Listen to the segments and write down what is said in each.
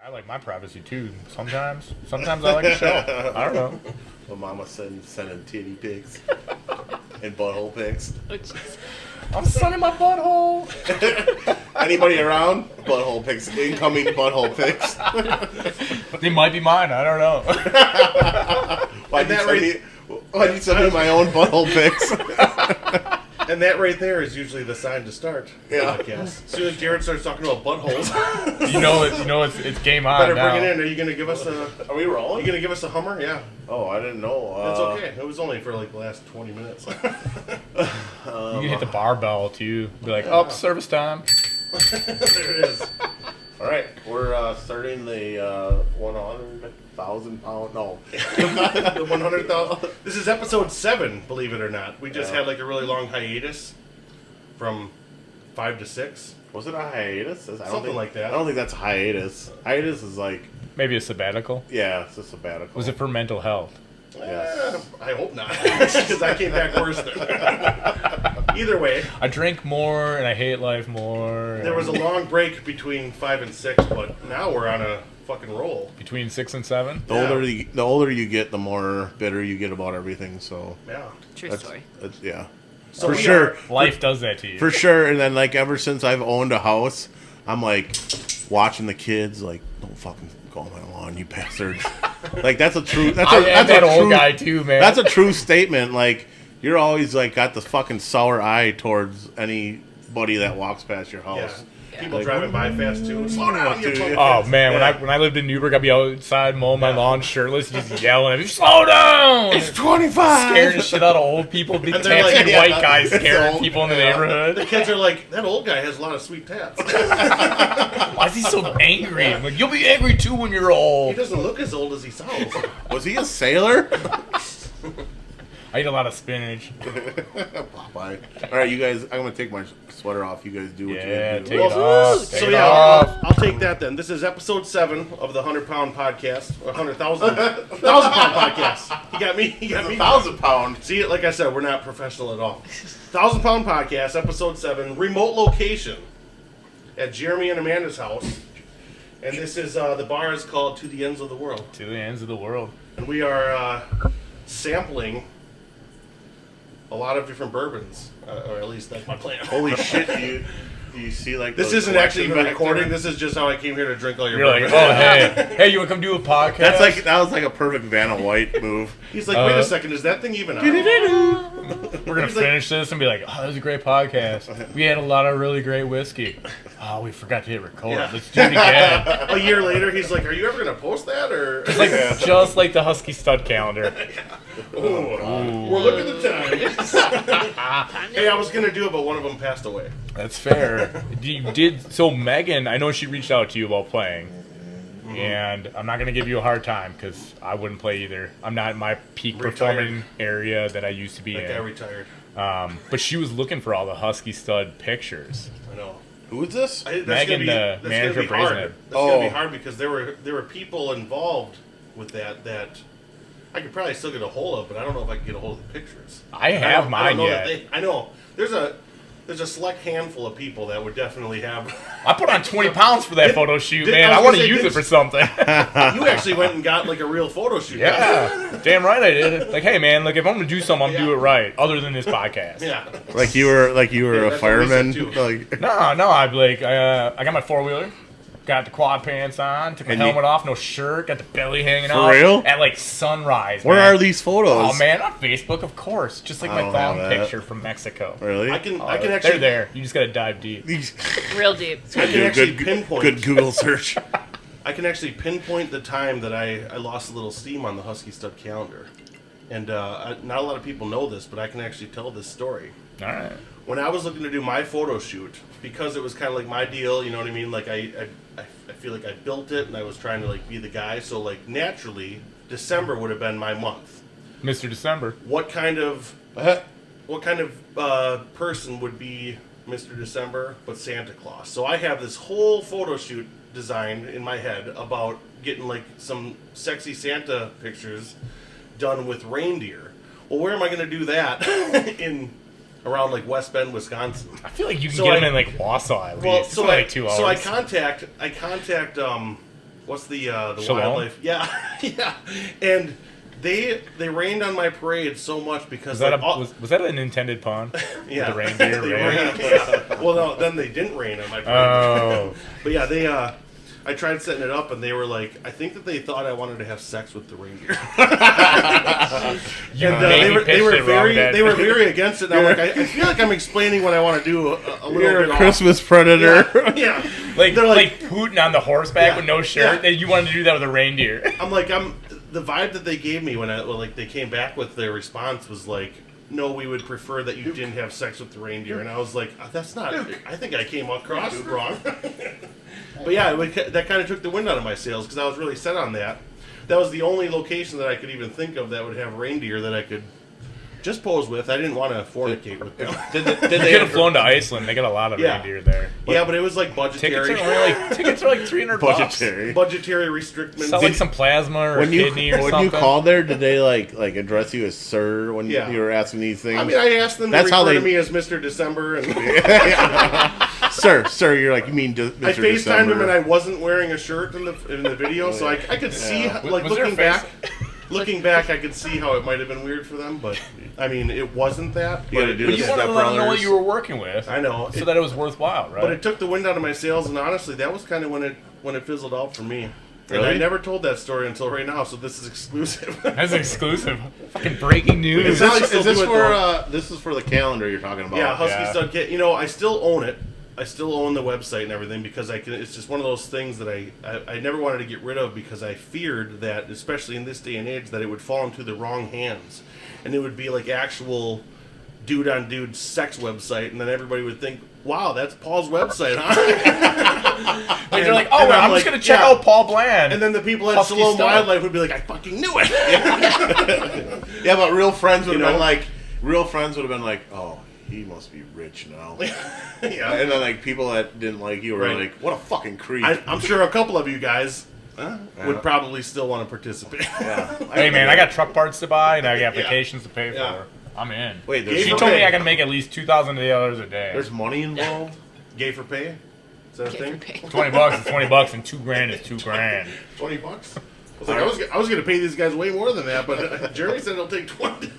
I like my privacy too. Sometimes I like to show. I don't know. My mama sending titty pics and butthole pics. I'm sunning my butthole. Anybody around? Butthole pics. Incoming butthole pics. They might be mine. I don't know. Why'd you send me my own butthole pics? And that right there is usually the sign to start. Yeah. As soon as Jared starts talking about buttholes, it's game on. better now. bring it in. Are you gonna give us a? Are we rolling? Are you gonna give us a Hummer? Yeah. Oh, I didn't know. It's okay. It was only for like the last 20 minutes. You can hit the barbell too. Be like, service time. There it is. All right, we're starting the 100,000 pound. No, The 100,000. This is episode 7, believe it or not. We just had like a really long hiatus from 5 to 6. was it a hiatus? Something like that. I don't think that's a hiatus. Hiatus is like, Maybe a sabbatical. yeah, it's a sabbatical. Was it for mental health? Yes. I hope not, because I came back worse than Either way, I drink more and I hate life more. there was a long break between 5 and 6, but now we're on a fucking roll. Between 6 and 7. The older you get, the more bitter you get about everything. So Yeah. True story. yeah, So for we sure. Life does that to you. For sure, and then like ever since I've owned a house, I'm like watching the kids like, don't fucking go on my lawn, you bastards. Like that's a true. That's I a, am that's that a old true, guy too, man. That's a true statement. Like you're always like got the fucking sour eye towards anybody that walks past your Yeah. house. People Like, driving by fast too. Slow down, you dude. Oh man, Yeah. when I lived in Newburgh, I'd be outside mowing my lawn shirtless, just yelling at me, "Slow down!" It's 25. Scaring the shit out of old people, big And they're like, tattooed yeah, white guys it's scaring old. people in the The neighborhood. kids are like, that old guy has a lot of sweet tats. Why is he so angry? I'm like, you'll be angry too when you're He old. doesn't look as old as he sounds. Was he a sailor? I eat a lot of spinach. Popeye. All right, you guys. I'm gonna take my sweater off. You guys do what Yeah, you gotta take do. it off. So Take it yeah, off. I'll take that then. This is episode 7 of the 100-pound podcast, or 100,000-pound podcast. He got me. 1,000 pound. See, like I said, we're not professional at all. 1,000-pound podcast, episode 7, remote location at Jeremy and Amanda's house, and this is the bar is called To the Ends of the World, To the ends of the world. and we are sampling a lot of different bourbons, or at least that's my plan. Holy shit! Do you see like This the isn't actually even collection back recording. there? This is just how I came here to drink all your You're like, bourbon. oh hey, you wanna come do a podcast? That's like that was like a perfect Vanna White move. He's like, wait a second, is that thing even on? we're gonna he's like- finish this and be like, oh, that was a great podcast. We had a lot of really great whiskey. Oh, we forgot to hit record. Yeah. Let's do it again. A year later, he's like, are you ever going to post that? Or Like, just like the Husky Stud calendar. We're looking at the time. Hey, I was going to do it, but one of them passed away. That's fair. You did so. Megan, I know she reached out to you about playing, and I'm not gonna give you a hard time because I wouldn't play either. I'm not in my peak performing area that I used to be That guy in. retired. But she was looking for all the Husky Stud pictures. I know. Who is this? That's Megan, gonna the be, manager that's gonna be hard. Brazenhead. That's going to be Oh. hard because there were people involved with that I could probably still get a hold of, but I don't know if I can get a hold of the pictures. I have don't- I mine don't know yet. that I know. There's a select handful of people that would definitely have. I put on 20 pounds for that photo shoot, did- man. I I was want to gonna say, use did- it for something. You actually went and got like a real photo shoot. Yeah, damn right I did. Like, hey man, like if I'm gonna do something, I'm gonna do it right. Other than this podcast. Yeah. Like you were Yeah, a that's what we fireman. said, too. Like No, I'd be like, I got my 4-wheeler, got the quad pants on, took my And you- helmet off, no shirt, got the belly hanging For out. real? At like sunrise. where man. are these photos? Oh man, on Facebook, of course. Just like I my don't thong have that. picture from Mexico. Really? I can Oh, actually they're there. You just gotta dive deep. These- Real deep. I can actually good, pinpoint. good Google search. I can actually pinpoint the time that I lost a little steam on the Husky Stud calendar, and not a lot of people know this, but I can actually tell this story. All right. When I was looking to do my photo shoot, because it was kind of like my deal, you know what I mean? Like I feel like I built it, and I was trying to like be the guy. So like naturally, December would have been my month. Mr. December. What kind of person would be Mr. December but Santa Claus? So I have this whole photo shoot designed in my head about getting like some sexy Santa pictures done with reindeer. Well, where am I going to do that in around like West Bend, Wisconsin? I feel like you can So get I- them in like Wausau at least. Well, It's only like 2 hours. so I contact what's the Shalom? wildlife? Yeah, yeah. And they rained on my parade so much because Was that an intended pun? yeah, The reindeer they rain? rained, yeah. Well, no, then they didn't rain on my parade. Oh. But yeah, I tried setting it up, and they were like, I think that they thought I wanted to have sex with the reindeer. They were very against it. And I'm like, I feel like I'm explaining what I want to do a little You're bit. a Christmas predator. Yeah. Like They're like Putin on the horseback Yeah. with no shirt. Yeah. And you wanted to do that with a reindeer. I'm like, the vibe that they gave me when they came back with their response was like, no, we would prefer that you didn't have sex with the reindeer. And I was like, that's not. I think I came across wrong. But yeah, that kind of took the wind out of my sails because I was really set on that. That was the only location that I could even think of that would have reindeer that I could just pose with. I didn't want to fornicate with them. Did You they could have flown to Iceland. They got a lot of Yeah. reindeer there. Yeah, but it was like budgetary. Tickets are like $300. budgetary? budgetary restrictions. Sell like some plasma or a kidney or when something. you called there, did they like address you as sir when Yeah. you were asking these things? I mean, I asked them to That's how refer they- to me as Mr. December, and sir, you're like, you mean Mr. I FaceTimed December. him, and I wasn't wearing a shirt in the video, so I could see, like, Was there a looking back, I could see how it might have been weird for them, but I mean, it wasn't that. You gotta But do But the you wanted to let them know what stepbrothers. you were working with. I know, So that it was worthwhile, right? but it took the wind out of my sails, and honestly, that was kind of when it fizzled out for me. And I Really? never told that story until right now, so this is exclusive. That's exclusive. Fucking breaking news. Is this- Is this do it, for this is for the calendar you're talking about? Yeah, Husky Yeah. Stud Kit. You know, I still own it. I still own the website and everything because I can. It's just one of those things that I never wanted to get rid of because I feared that, especially in this day and age, that it would fall into the wrong hands, and it would be like actual dude on dude sex website, and then everybody would think, "Wow, that's Paul's website, huh?" Like, they're like, oh, And I'm just like, going to check yeah. out Paul Bland. And then the people at Husky Shalom Stud. Wildlife would be like, "I fucking knew it." Yeah, but real friends would You have know? been like, oh, he must be rich now. Yeah. And then like people that didn't like you were Right. like, what a fucking creep. I'm sure a couple of you guys would probably still want to participate. yeah. Hey, man, I got truck parts to buy and I got vacations to pay Yeah. for. I'm in. Wait, Gay She for told me pay. I can make at least $2,000 a day. there's money involved? Gay for pay? Is that a thing? $20 is $20 and $2,000 is $2,000. $20? I was like, I was going to pay these guys way more than that, but Jeremy said it'll take $20.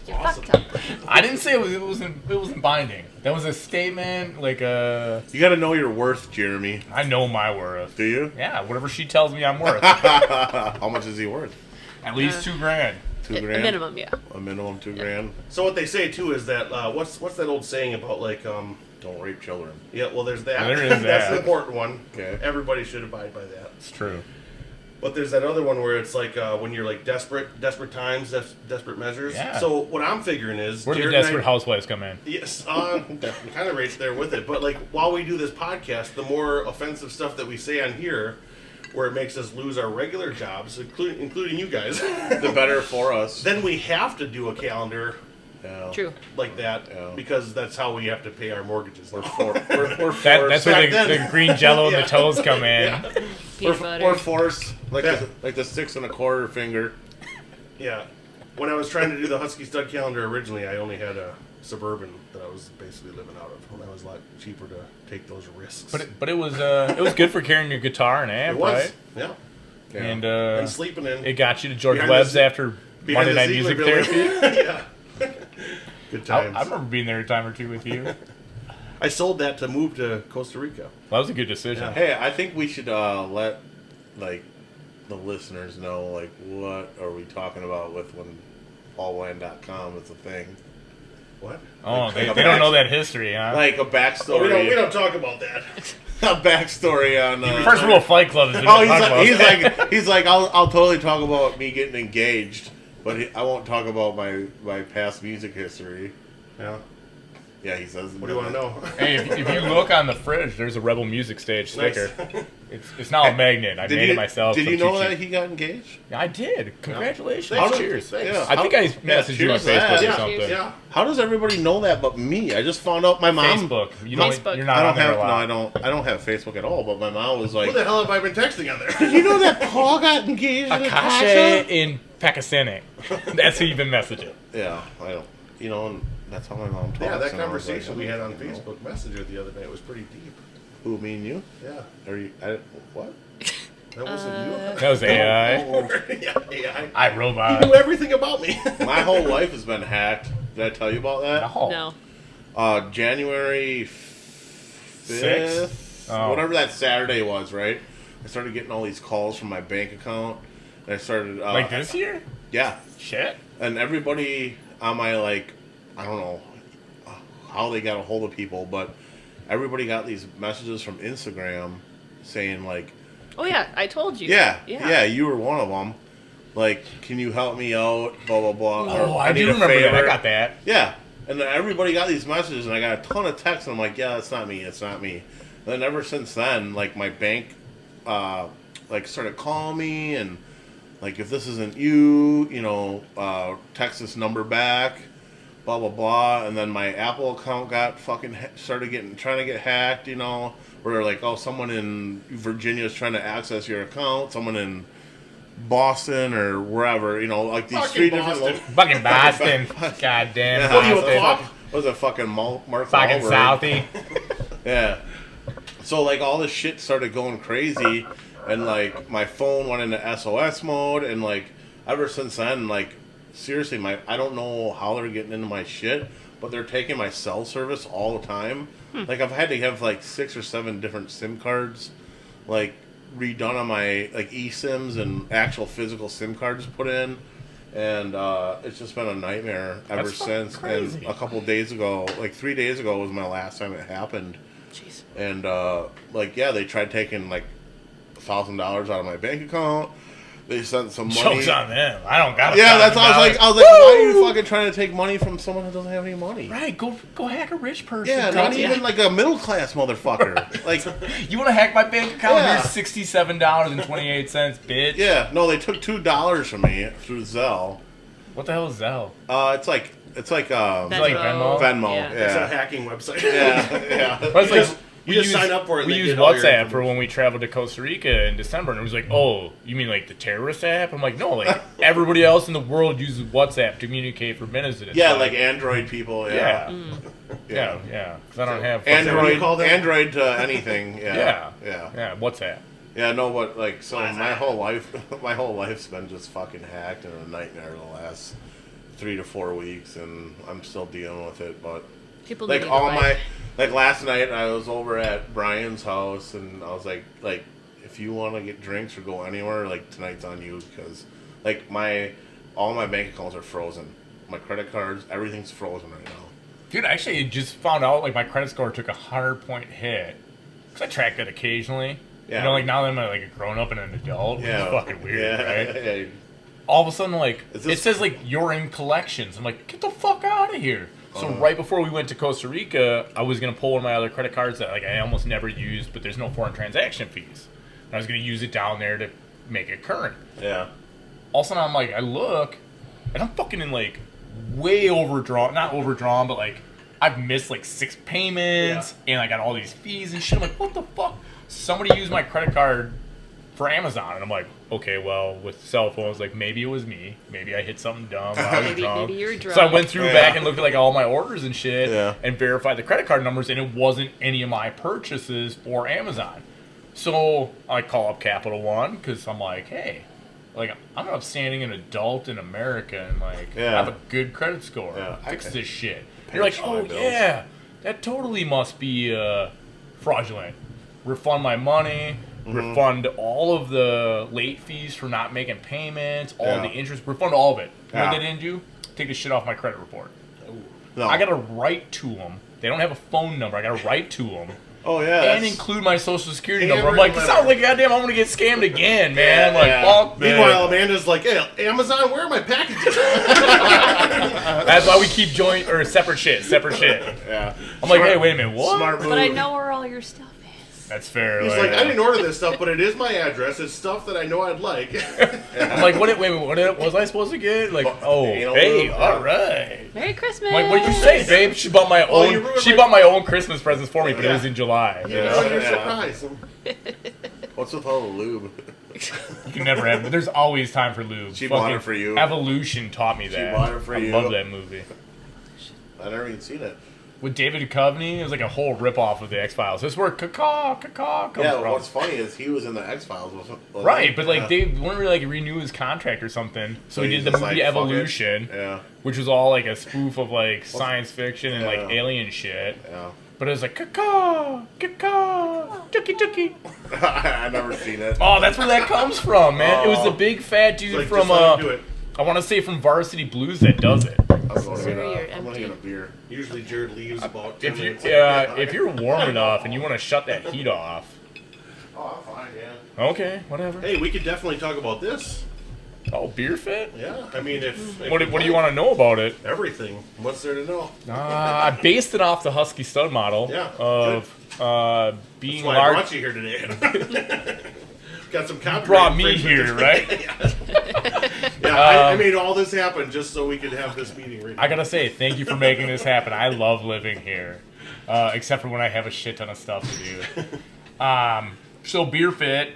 You're Awesome. fucked up. I didn't say it wasn't binding. That was a statement, like You got to know your worth, Jeremy. I know my worth. Do you? Yeah, whatever she tells me I'm worth. How much is he worth? At least $2,000. $2 A grand. minimum, yeah. A minimum $2,000. So what they say, too, is that, what's that old saying about, like, Don't rape children. yeah, well, there's that. There is That's that. the important one. Okay. Everybody should abide by that. It's true. But there's that other one where it's like when you're like desperate times, desperate measures. Yeah. So what I'm figuring is Where do the Jared and I- desperate housewives come in? Yes, kind of right there with it. But like while we do this podcast, the more offensive stuff that we say on here, where it makes us lose our regular jobs, including you guys, The better for us. then we have to do a calendar Yeah. True. like that Yeah. because that's how we have to pay our mortgages. We're, now. we're forced. That's where Back the then. green jello and Yeah. the toes come in. Yeah. Peanut We're butter. forced. Like, Yeah. like the 6 1/4 finger. Yeah. When I was trying to do the Husky Stud calendar originally, I only had a Suburban that I was basically living out of. When I was a lot cheaper to take those risks. But it was good for carrying your guitar and it amp, was, right? yeah. Yeah. And And sleeping in it got you to George Behind the Webb's se- after behind Monday the Night Ziegler Music building. Therapy. Yeah. Good I times. remember being there a time or two with you. I sold that to move to Costa Rica. Well, that was a good decision. Yeah. Hey, I think we should let like the listeners know like what are we talking about with when paulwine.com is a thing. What? Oh, Like they a don't know back- that history, huh? Like a backstory. We don't talk about that. A backstory on. First rule of Fight Club is we Oh, don't talk about he's that. like he's like I'll totally talk about me getting engaged, but I won't talk about my past music history. Yeah. Yeah, he says. What do you want to know? Hey, if you look on the fridge, there's a Rebel Music Stage sticker. Nice. It's now a magnet. I made it myself. Did so you I'm know too that cheap. he got engaged? I did. Congratulations. Thanks. Cheers. Thanks. Yeah. I think I messaged you on cheers to that. Facebook or Yeah. something. Yeah. How does everybody know that but me? I just found out my mom. Facebook. You're Facebook. not I don't on there have a lot. I don't have Facebook at all. But my mom was like, Who the hell have I been texting on there? "Did you know that Paul got engaged to Akasha Natasha?" in Pakistani. That's who you've been messaging. Yeah, I don't. You know, and that's how my mom talks. Yeah, that and I was conversation like, we had on you know. Facebook Messenger the other night was pretty deep. Who, me and you? Yeah. Are you? What? That wasn't you. That was AI. Yeah, AI. I robot. You knew everything about me. My whole life has been hacked. Did I tell you about that? No. No. January 5th, Oh. whatever that Saturday was, right? I started getting all these calls from my bank account. And I started... Like this year? Yeah. Shit. And everybody on my, like, I don't know how they got a hold of people, but everybody got these messages from Instagram saying, like... Oh yeah, I told you. Yeah, you were one of them. Like, can you help me out? Blah, blah, blah. Oh, Or, I do need a remember that. I favor. got that. Yeah. And then everybody got these messages, and I got a ton of texts, and I'm like, yeah, that's not me, it's not me. And then ever since then, like, my bank, like, started calling me, and, like, if this isn't you, you know, text this number back, blah, blah, blah. And then my Apple account got fucking, trying to get hacked, you know, where they're like, oh, someone in Virginia is trying to access your account, someone in Boston or wherever, you know, like these Fucking 3 different Boston. Fucking Boston. Goddamn. Yeah. What are you, a Boston. cop? Was it fucking Mark Fucking Wahlberg? Southie. Yeah. So, like, all this shit started going crazy, and, like, my phone went into SOS mode, and, like, ever since then, like, seriously, I don't know how they're getting into my shit, but they're taking my cell service all the time. Like, I've had to have, like, 6 or 7 different SIM cards, like, redone on my, like, eSIMs and actual physical SIM cards put in. And it's just been a nightmare ever That's fucking since. crazy. And a couple days ago, like 3 days ago was my last time it happened. Jeez. And like, yeah, they tried taking like $1,000 out of my bank account. They sent some money. Joke's on them. I don't got. Yeah, that's why I was like, why are you fucking trying to take money from someone who doesn't have any money? Right, go hack a rich person. Yeah, not even like a middle class motherfucker. Like, You want to hack my bank account? Yeah. Here's $67.28, bitch. yeah, no, they took $2 from me through Zelle. What the hell is Zelle? It's like Venmo. Like Venmo? Venmo. Yeah. It's a Yeah, hacking website. yeah. But it's like, You just sign up for it and We they used get all your WhatsApp for information. when we traveled to Costa Rica in December, and it was like, oh, you mean like the terrorist app? I'm like, no, like everybody else in the world uses WhatsApp to communicate for minutes at a Yeah, time. like Android people. yeah, Yeah. yeah. Because I don't have that what you call them? Android to anything. Yeah. yeah, WhatsApp. Yeah, no, but like, so Why is my that? whole life's been just fucking hacked and a nightmare the last 3 to 4 weeks, and I'm still dealing with it. But People like need all to my, like last night I was over at Brian's house, and I was like, if you want to get drinks or go anywhere, like tonight's on you, because like all my bank accounts are frozen, my credit cards, everything's frozen right now. Dude, I actually just found out like my credit score took a 100-point hit. Cause I track that occasionally. Yeah. You know, like now that I'm like a grown up and an adult, Yeah, it's fucking weird, yeah, right? yeah. All of a sudden, like, Is it this- says, like, you're in collections. I'm like, get the fuck out of here. So right before we went to Costa Rica, I was going to pull one of my other credit cards that, like, I almost never used, but there's no foreign transaction fees. And I was going to use it down there to make it current. Yeah. All of a sudden, I'm like, I look, and I'm fucking in, like, way overdrawn. Not overdrawn, but, like, I've missed, like, 6 payments, and I got all these fees and shit. I'm like, what the fuck? Somebody used my credit card for Amazon, and I'm like, okay, well, with cell phones, like, maybe it was me. Maybe I hit something dumb. I was drunk. maybe you're drunk. So I went through Yeah. back and looked at, like, all my orders and shit, Yeah. and verified the credit card numbers, and it wasn't any of my purchases for Amazon. So I call up Capital One, because I'm like, hey, like, I'm an upstanding adult in America, and, like, Yeah. I have a good credit score. Yeah. Fix Okay. this shit. Pay You're like, my oh, bills. yeah, that totally must be fraudulent. Refund my money. Refund all of the late fees for not making payments, all Yeah. the interest, refund all of it. You know Yeah. what they didn't do? Take the shit off my credit report. No. I gotta write to them. They don't have a phone number. I gotta write to them Oh yeah. and that's- include my social security Handwritten number. I'm like, it letter. sounds like goddamn I'm gonna get scammed again, man. Yeah, Like, yeah. fuck that. Meanwhile, Amanda's like, hey, Amazon, where are my packages? That's why we keep joint or separate shit. Yeah. I'm like, hey, wait a minute, what? Smart move. But I know where all your stuff is. That's fair. He's like, I didn't order this stuff, but it is my address. It's stuff that I know I'd like. I'm like, what was I supposed to get? Like, oh, Anal hey, lube. all right. Merry Christmas. I'm like, what did you say, babe? She bought my Oh, you own. ruined She my- bought my own Christmas presents for me, but it Yeah. was in July. You You know, know? you're Yeah. surprised. What's with all the lube? You can never have. But there's always time for lube. She bought Fucking it for you. Evolution taught me that. bought it for I you. love that movie. I never even seen it. with David Duchovny. It was like a whole ripoff of the X-Files. This is where caw comes Yeah, from. what's funny is he was in the X-Files. Right, but like they weren't really like renew his contract or something. So he he's did the just movie like, fuck it. Evolution, Yeah. which was all like a spoof of like science fiction and like Yeah. alien shit. Yeah. But it was like caw, tookie. I never seen it. Oh, that's where that comes from, man. It was the big fat dude Like, from just let him do it. I want to say from Varsity Blues that does it. I'm going Sir, you're to get a beer. Usually Jared leaves about 10 If you minutes. if you're warm enough and you want to shut that heat off, Oh, I'm fine, yeah. okay, whatever. Hey, we could definitely talk about this. Oh, beer fit? Yeah, I mean, if What do you want to know about it? Everything. What's there to know? I based it off the Husky stud model Yeah, of being That's why I large. brought you here today. Got some copyright Brought me infringement. here, right? Yeah, I made all this happen just so we could have this meeting right now. I gotta say, thank you for making this happen. I love living here, except for when I have a shit ton of stuff to do. So beer fit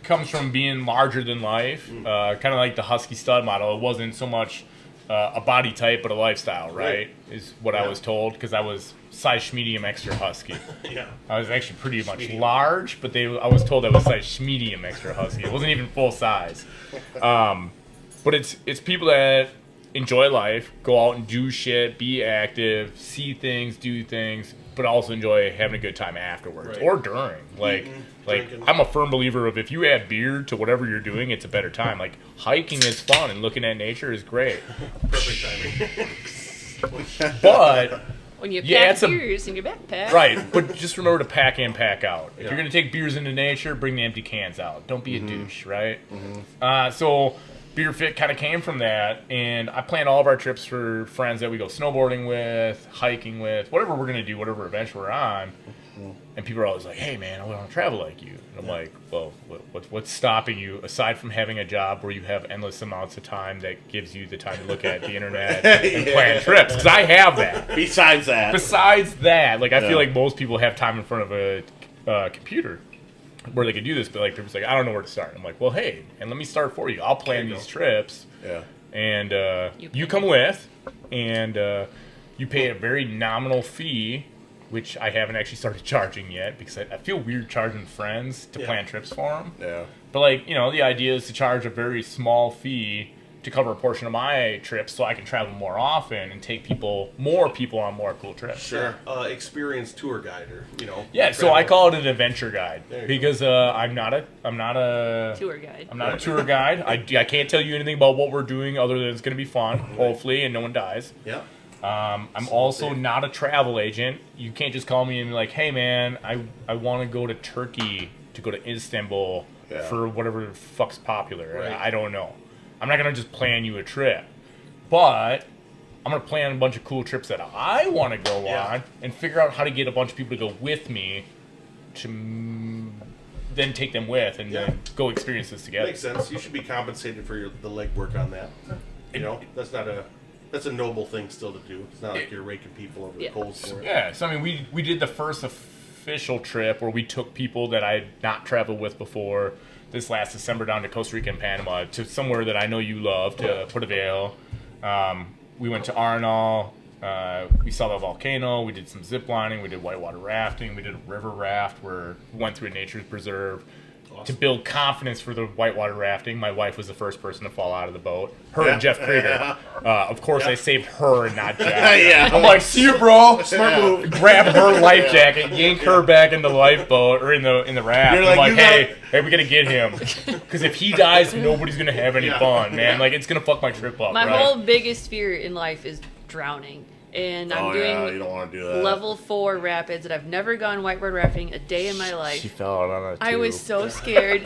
comes from being larger than life, kind of like the Husky stud model. It wasn't so much a body type, but a lifestyle, right? Is what I was told, because I was size medium extra Husky. Yeah. I was actually pretty much Medium. large, but I was told I was size medium extra Husky. It wasn't even full size. But it's people that enjoy life, go out and do shit, be active, see things, do things, but also enjoy having a good time afterwards Right. or during. Like drinking. I'm a firm believer of if you add beer to whatever you're doing, it's a better time. Like hiking is fun and looking at nature is great. Perfect timing. But When you Yeah, pack it's a- beers in your backpack. right, but just remember to pack in, pack out. If Yeah. you're gonna take beers into nature, bring the empty cans out. Don't be a douche, right? So Beer Fit kind of came from that, and I plan all of our trips for friends that we go snowboarding with, hiking with, whatever we're gonna do, whatever adventure we're on. And people are always like, "Hey, man, I want to travel like you." And I'm like, "Well, what's stopping you aside from having a job where you have endless amounts of time that gives you the time to look at the internet and plan trips?" Because I have that. Besides that. Besides that, like I Yeah. feel like most people have time in front of a computer where they could do this, but like they're just like, I don't know where to start. I'm like, well, hey, and let me start for you. I'll plan There you these go. trips, Yeah. and you come with, and you pay a very nominal fee, which I haven't actually started charging yet because I feel weird charging friends to Yeah. plan trips for them. Yeah. But like, the idea is to charge a very small fee to cover a portion of my trips so I can travel more often and take more people on more cool trips. Sure. Experienced tour guide, or Yeah, so I travel. call it an adventure guide There you because I'm not a Tour guide. I'm not a tour guide. I can't tell you anything about what we're doing other than it's going to be fun, hopefully, and no one dies. Yeah. I'm also not a travel agent. You can't just call me and be like, hey man, I want to go to Turkey to go to Istanbul Yeah. for whatever the fuck's popular. Right. I don't know. I'm not going to just plan you a trip. But I'm going to plan a bunch of cool trips that I want to go Yeah. on and figure out how to get a bunch of people to go with me to then take them with and Yeah. then go experience this together. Makes sense. You should be compensated for the legwork on that. That's a noble thing still to do. It's not like you're raking people over the Yeah. coals for it. Yeah, so I mean, we did the first official trip where we took people that I had not traveled with before this last December down to Costa Rica and Panama to somewhere that I know you love, to Puerto Vale. We went to Arenal. We saw the volcano. We did some zip lining. We did whitewater rafting. We did a river raft where we went through a nature preserve. To Awesome. build confidence for the whitewater rafting, my wife was the first person to fall out of the boat. Her Yeah. and Jeff Krieger. Of course, I saved her and not Jeff. Yeah. I'm like, see you, bro. Smart move. Grab her life jacket, yank her back in the lifeboat or in the raft. You're I'm like, like, you hey, we gotta get him because if he dies, nobody's gonna have any Yeah. fun, man. Like it's gonna fuck my trip up. My right? whole biggest fear in life is drowning. And I'm Oh, yeah, you doing don't want to do that. level 4 rapids, and I've never gone whitewater rafting a day in my life. She fell out on a I was tube. so scared.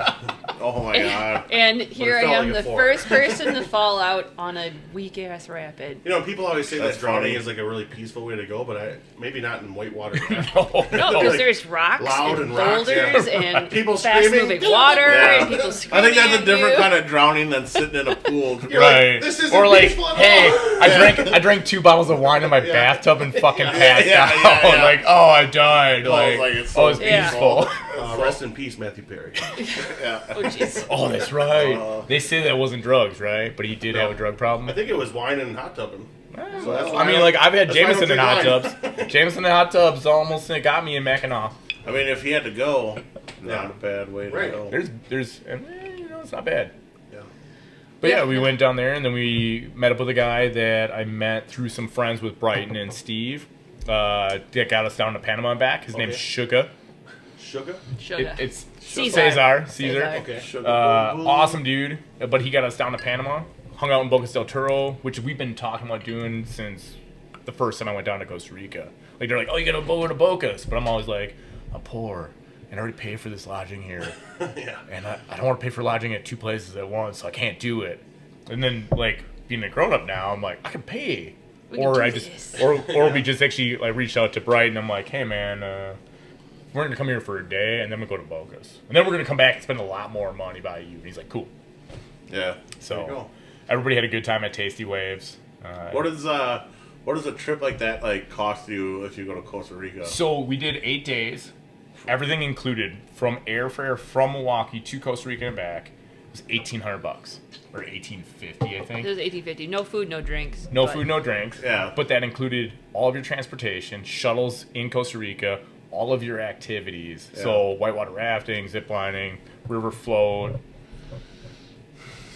Oh, my God. And here I felt am, like a the 4. first person to fall out on a weak ass rapid. People always say That's that drowning funny. is like a really peaceful way to go, but maybe not in whitewater. No, No, Like, because there's rocks loud and and rocks, boulders yeah. and People fast screaming. moving water Yeah. and people I screaming. think that's a at different you. kind of drowning than sitting in a pool. You're like, Right. this isn't Or like, peaceful at hey, all. I drank 2 bottles of wine in my bathtub and fucking passed Yeah, out. yeah. Like, oh, I died. Oh, Like, like, it's oh, it's so Yeah. peaceful. Rest in peace, Matthew Perry. Yeah. Oh jeez. Oh, that's right. They say that wasn't drugs, right? But he did have a drug problem. I think it was wine and hot tubbing. So that's I mean, like, I've had that's why I don't Jameson in hot drink tubs. Jameson in hot tubs almost got me in Mackinac. I mean, if he had to go, not a bad way to Right. go. There's, it's not bad. Yeah. But yeah, we went down there and then we met up with a guy that I met through some friends with Brighton and Steve. That got us down to Panama and back. His name's Shuka. Sugar? Sugar. It's Caesar. Caesar. Okay. Awesome dude. But he got us down to Panama. Hung out in Bocas del Toro, which we've been talking about doing since the first time I went down to Costa Rica. Like, they're like, oh, you gotta go to Bocas. But I'm always like, I'm poor. And I already paid for this lodging here. Yeah. And I don't want to pay for lodging at 2 places at once, so I can't do it. And then, like, being a grown-up now, I'm like, I can pay. We can do this. Or we just actually, like, reached out to Brighton. I'm like, hey, man, we're going to come here for a day, and then we'll go to Bocas. And then we're going to come back and spend a lot more money by you. And he's like, cool. Yeah. There you So go. everybody had a good time at Tasty Waves. What does a trip like that like cost you if you go to Costa Rica? So we did 8 days. Everything included from airfare from Milwaukee to Costa Rica and back was $1,800 or $1,850, I think. It was 1850. No food, no drinks. No but- food, no drinks. Yeah. But that included all of your transportation, shuttles in Costa Rica, all of your activities. So whitewater rafting, zip lining, river float,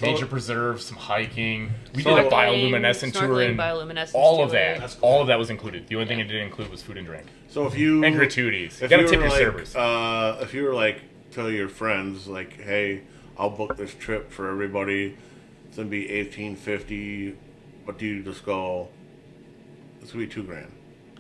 nature preserve, some hiking. We did a bioluminescent tour Snorkeling, and bioluminescence all of tour. that. That's cool. All of that was included. The only thing it didn't include was food and drink. So if you And gratuities. You if gotta you tip were your like, servers. if you were like tell your friends like, hey, I'll book this trip for everybody. It's gonna be $1,850, but do you just go? It's gonna be $2,000.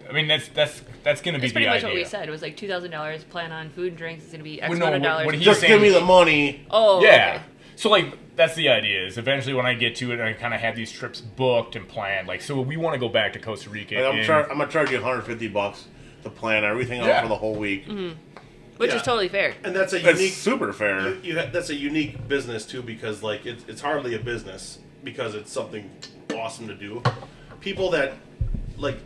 I mean, that's going to be That's pretty the much idea. what we said. It was like $2,000. Plan on food and drinks. It's gonna be X Well, no, amount of dollars. what he- Just saying- give me the money. Oh, Yeah. okay. So, like, that's the idea is eventually when I get to it, I kind of have these trips booked and planned. Like, so we want to go back to Costa Rica. Like, I'm in- gonna charge you $150 to plan everything out Yeah. for the whole week. Which Yeah. is totally fair. And that's a It's unique super fair. that's a unique business too, because like it's hardly a business because it's something awesome to do. People that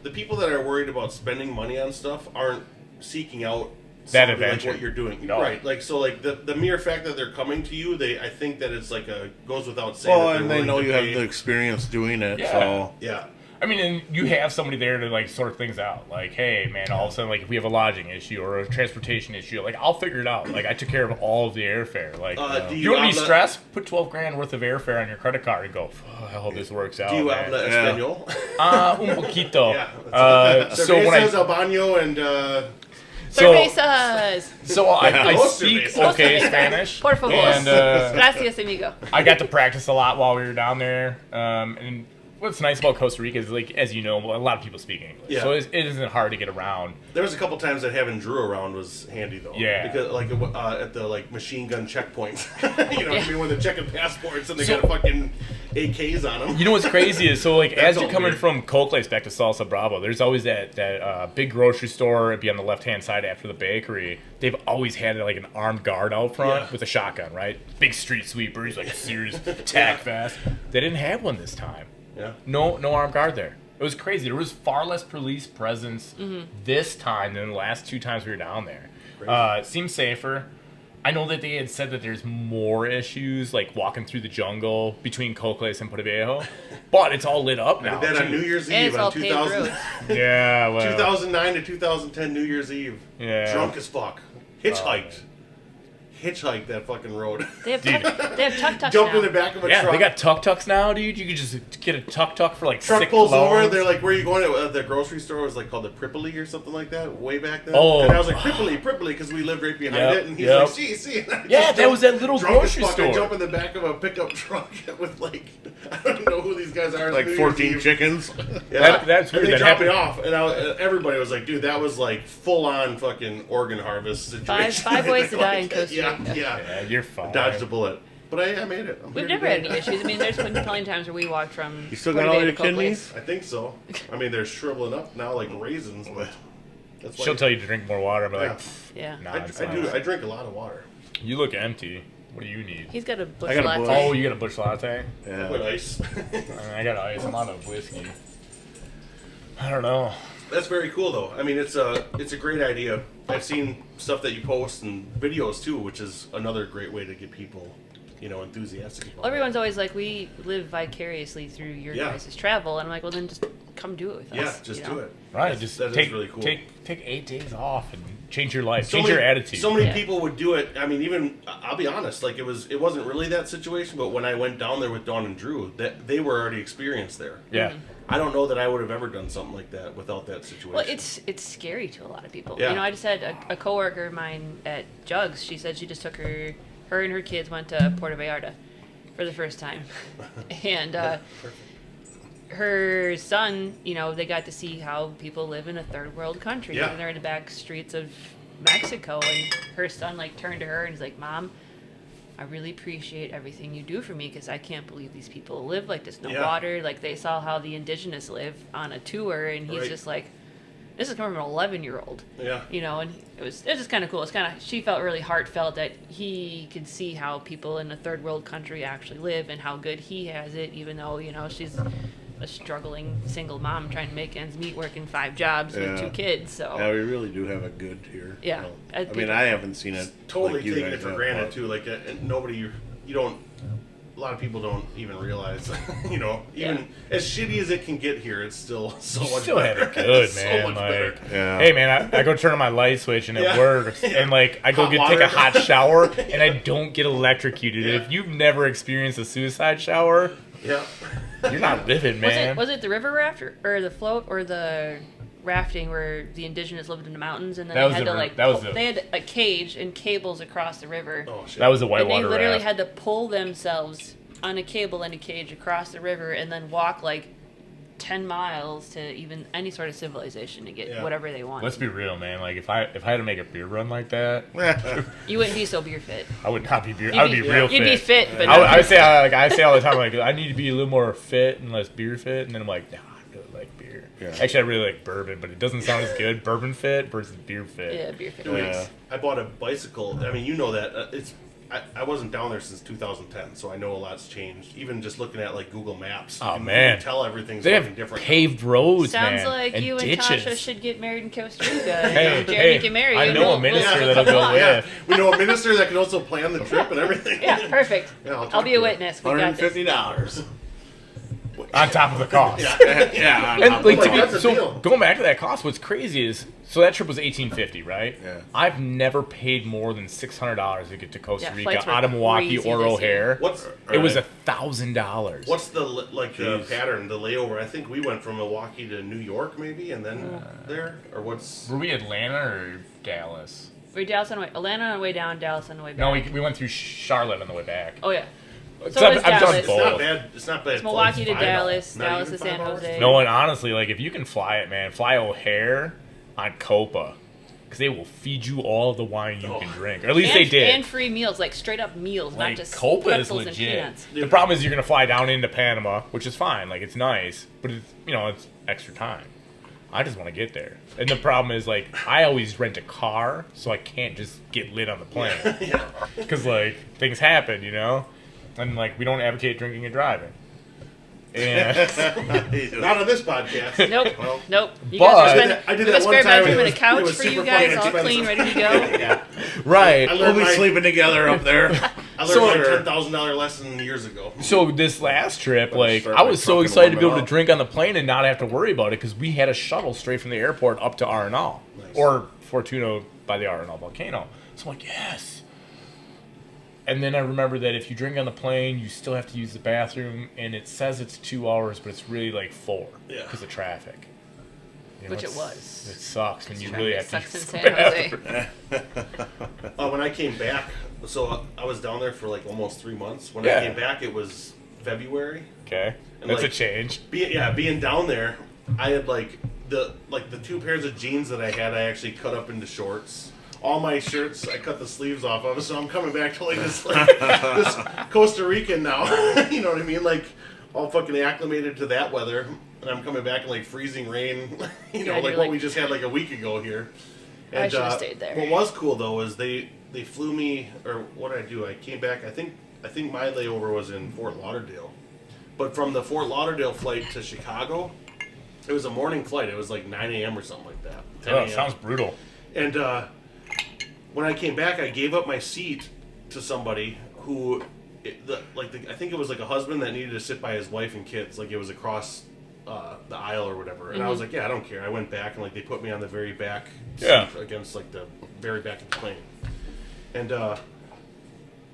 the people that are worried about spending money on stuff aren't seeking out That something adventure. like what you're doing. No. Right. Like so like the mere fact that they're coming to you, I think that it's like goes without saying. Well, that and they're they know willing to you have pay. the experience doing it, Yeah. so Yeah. I mean, and you have somebody there to, like, sort things out. Like, hey, man, all of a sudden, like, if we have a lodging issue or a transportation issue, like, I'll figure it out. Like, I took care of all of the airfare. Like, do you you want to be habla- stressed? Put $12,000 worth of airfare on your credit card and go, oh, I hope this works out, Do you man. habla Yeah. español? Un poquito. Yeah. So when Cervezas, I... al baño, and So, Cervezas. so I Dos speak cervezas. okay Spanish. Por favor. And, Gracias, amigo. I got to practice a lot while we were down there. And what's nice about Costa Rica is, like, as you know, a lot of people speak English. Yeah. So it isn't hard to get around. there was a couple times that having Drew around was handy though. Yeah. Because like at the like machine gun checkpoints, you know, what I mean when they're checking passports and they So- got fucking AKs on them. You know what's crazy is, so, like, as all you're coming weird. from Coquelets back to Salsa Bravo, there's always that big grocery store. It'd be on the left-hand side after the bakery. They've always had, like, an armed guard out front Yeah. with a shotgun, right? Big street sweeper. He's, like, a serious tack vest. They didn't have one this time. Yeah. No armed guard there. It was crazy. There was far less police presence this time than the last 2 times we were down there. It seems safer. I know that they had said that there's more issues, like walking through the jungle between Coquelets and Puerto Viejo, but it's all lit up now. Then on New too. Year's And Eve it's all on paved 2000, roads. Yeah, well, 2009 to 2010 New Year's Eve. Yeah. Drunk as fuck. Hitchhiked. Hitchhiked that fucking road. They have tuk-tuks Jumped now. in the back of a yeah, truck. they got tuk-tuks now, dude. You could just get a tuk-tuk for like Truck $6. pulls over. They're like, "Where are you going?" The grocery store was like called the Pripoli or something like that, way back then. Oh. And I was like, "Pripoli, because we lived right behind Yep, it." And he's yep. like, "See." And I Yeah, just that was that little drunk grocery as fuck. I store. jump in the back of a pickup truck with like, I don't know who these guys are. like New 14 Year's Eve. chickens. Yeah. That's And weird. they That dropped me happened- off, and everybody was like, "Dude, that was like full on fucking organ harvest situation." Five ways to die in Costa Yeah, Rica. yeah. Yeah, you're fine. Dodged a bullet, but I made it. I'm We've here never had today. any issues. I mean, there's been plenty of times where we walked from. You still Puerto got all Viejo your to Coquelets. kidneys? I think so. I mean, they're shriveling up now like raisins, but that's why She'll tell you to drink more water. I'm like, Yeah. "Pff, Yeah. nonsense." I do. I drink a lot of water. You look empty. What do you need? He's got a bush I got a latte. bush. Oh, you got a bush latte? With Yeah. ice. I got ice. I'm out of whiskey. I don't know. That's very cool, though. I mean, it's a great idea. I've seen stuff that you post and videos too, which is another great way to get people, enthusiastic about it. Everyone's always like, we live vicariously through your guys' travel, and I'm like, well, then just come do it with us. Yeah, just do it. Right, That just is take really cool. take 8 days off and change your life, change your attitude. So many Yeah. people would do it. I mean, even I'll be honest, like it wasn't really that situation, but when I went down there with Dawn and Drew, that they were already experienced there. Yeah. I don't know that I would have ever done something like that without that situation. Well, it's scary to a lot of people. Yeah. I just had a coworker of mine at Jugs. She said she just took her and her kids went to Puerto Vallarta for the first time, and her son, they got to see how people live in a third world country. Yeah. And they're in the back streets of Mexico, and her son turned to her and he's like, "Mom, I really appreciate everything you do for me because I can't believe these people live like this. No water. Like, they saw how the indigenous live on a tour, and he's just like, this is coming from an 11-year-old. Yeah. And it was just kind of cool. She felt really heartfelt that he could see how people in a third world country actually live and how good he has it, even though, she's a struggling single mom trying to make ends meet, working 5 jobs with 2 kids. So Yeah, we really do have it good here. Yeah. I mean, I haven't seen it. Totally like you taking guys it for have, granted but- too. Like nobody, you don't. A lot of people don't even realize, even as shitty as it can get here, it's still so much Still better. had it good, It's man. So much better. Yeah. Hey, man, I go turn on my light switch and it Yeah. works. Yeah. And, I go Hot take a water. hot shower and I don't get electrocuted. Yeah. If you've never experienced a suicide shower, Yeah. you're not living, man. was it the river raft or the float or the rafting where the indigenous lived in the mountains, and then That they was had to that was the- they had a cage and cables across the river. Oh shit. That was a And whitewater they literally raft. had to pull themselves on a cable and a cage across the river and then walk 10 miles to even any sort of civilization to get whatever they want. Let's be real, man. If I had to make a beer run like that, You wouldn't be so beer fit. I would not be beer. You'd I would be real fit. You'd be fit, but I, not I beer say I say all the time, I need to be a little more fit and less beer fit, and then I'm like, nah, I really like beer. Yeah. Actually, I really like bourbon, but it doesn't sound as good. Bourbon fit versus beer fit. Yeah, beer fit. Yeah. I bought a bicycle. I mean, you know that it's. I wasn't down there since 2010, so I know a lot's changed. Even just looking at Google Maps, Oh, you man. can tell everything's They fucking have different. paved roads, Sounds man, like and you and ditches. Tasha should get married in Costa Rica. Hey, Jeremy hey, can marry you. I know a minister that'll go with. Yeah, we know a minister that can also plan the trip and everything. Yeah, perfect. Yeah, I'll I'll talk be to a her. witness. We got this. $150. On top of the cost. Yeah. And like, Like, that's a so deal. going back to that cost, what's crazy is that trip was $1850, right? Yeah. I've never paid more than $600 to get to Costa Yeah, Rica flights were out of Milwaukee crazy or this year. O'Hare. What's It was Right. $1,000. What's the Jeez. pattern, the layover? I think we went from Milwaukee to New York, maybe, and then there, or what's? Were we Atlanta or Dallas? We're Dallas on the way. Atlanta on the way down, Dallas on the way back. No, we went through Charlotte on the way back. Oh yeah. So So I've is done Dallas. It's both. not bad. It's not bad. It's Milwaukee to Flight's 5 Dallas, Not Dallas even to San 5 hours? Jose. No, and honestly, if you can fly it, man, fly O'Hare on Copa. Because they will feed you all the wine you can drink. Or at least they did. And free meals, straight up meals, not just Copa is pretzels and legit. peanuts. The problem is you're gonna fly down into Panama, which is fine. It's nice, but it's extra time. I just want to get there. And the problem is I always rent a car, so I can't just get lit on the plane. Because things happen, and we don't advocate drinking and driving. And Not on this podcast. Nope. Well, Nope. You But- guys are spending, I did we have that a one spare time, bedroom it and a couch was for you super guys, fucking all clean, expensive. ready to go. Yeah. right. I We'll learned be my, sleeping together up there. I learned So- my $10,000 lesson years ago. So this last trip, Better start I by was so trucking excited to warm be it able to up. drink on the plane and not have to worry about it because we had a shuttle straight from the airport up to Arenal or Fortuna by the Arenal volcano. So I'm like, yes. And then I remember that if you drink on the plane, you still have to use the bathroom, and it says it's 2 hours, but it's really 4 Yeah. because of traffic. Which it it's- was. It sucks when you Traffic really have to sucks in use the San Jose. bathroom. When I came back, so I was down there for almost 3 months. When Yeah. I came back, it was February. Okay, And, that's a change. Being down there, I had the 2 pairs of jeans that I had. I actually cut up into shorts. All my shirts, I cut the sleeves off of, so I'm coming back to this this Costa Rican now. You know what I mean? All fucking acclimated to that weather, and I'm coming back in freezing rain. Yeah, what you're we just had a week ago here. And, I should have stayed there. What was cool though is they flew me, or what did I do? I came back. I think my layover was in Fort Lauderdale, but from the Fort Lauderdale flight to Chicago, It was a morning flight. It was like 9 a.m. or something like that. 10 Oh, a.m. it sounds brutal. And when I came back, I gave up my seat to somebody who, I think it was like a husband that needed to sit by his wife and kids. Like it was across the aisle or whatever. And I was like, yeah, I don't care. I went back and like they put me on the very back seat against like the very back of the plane. And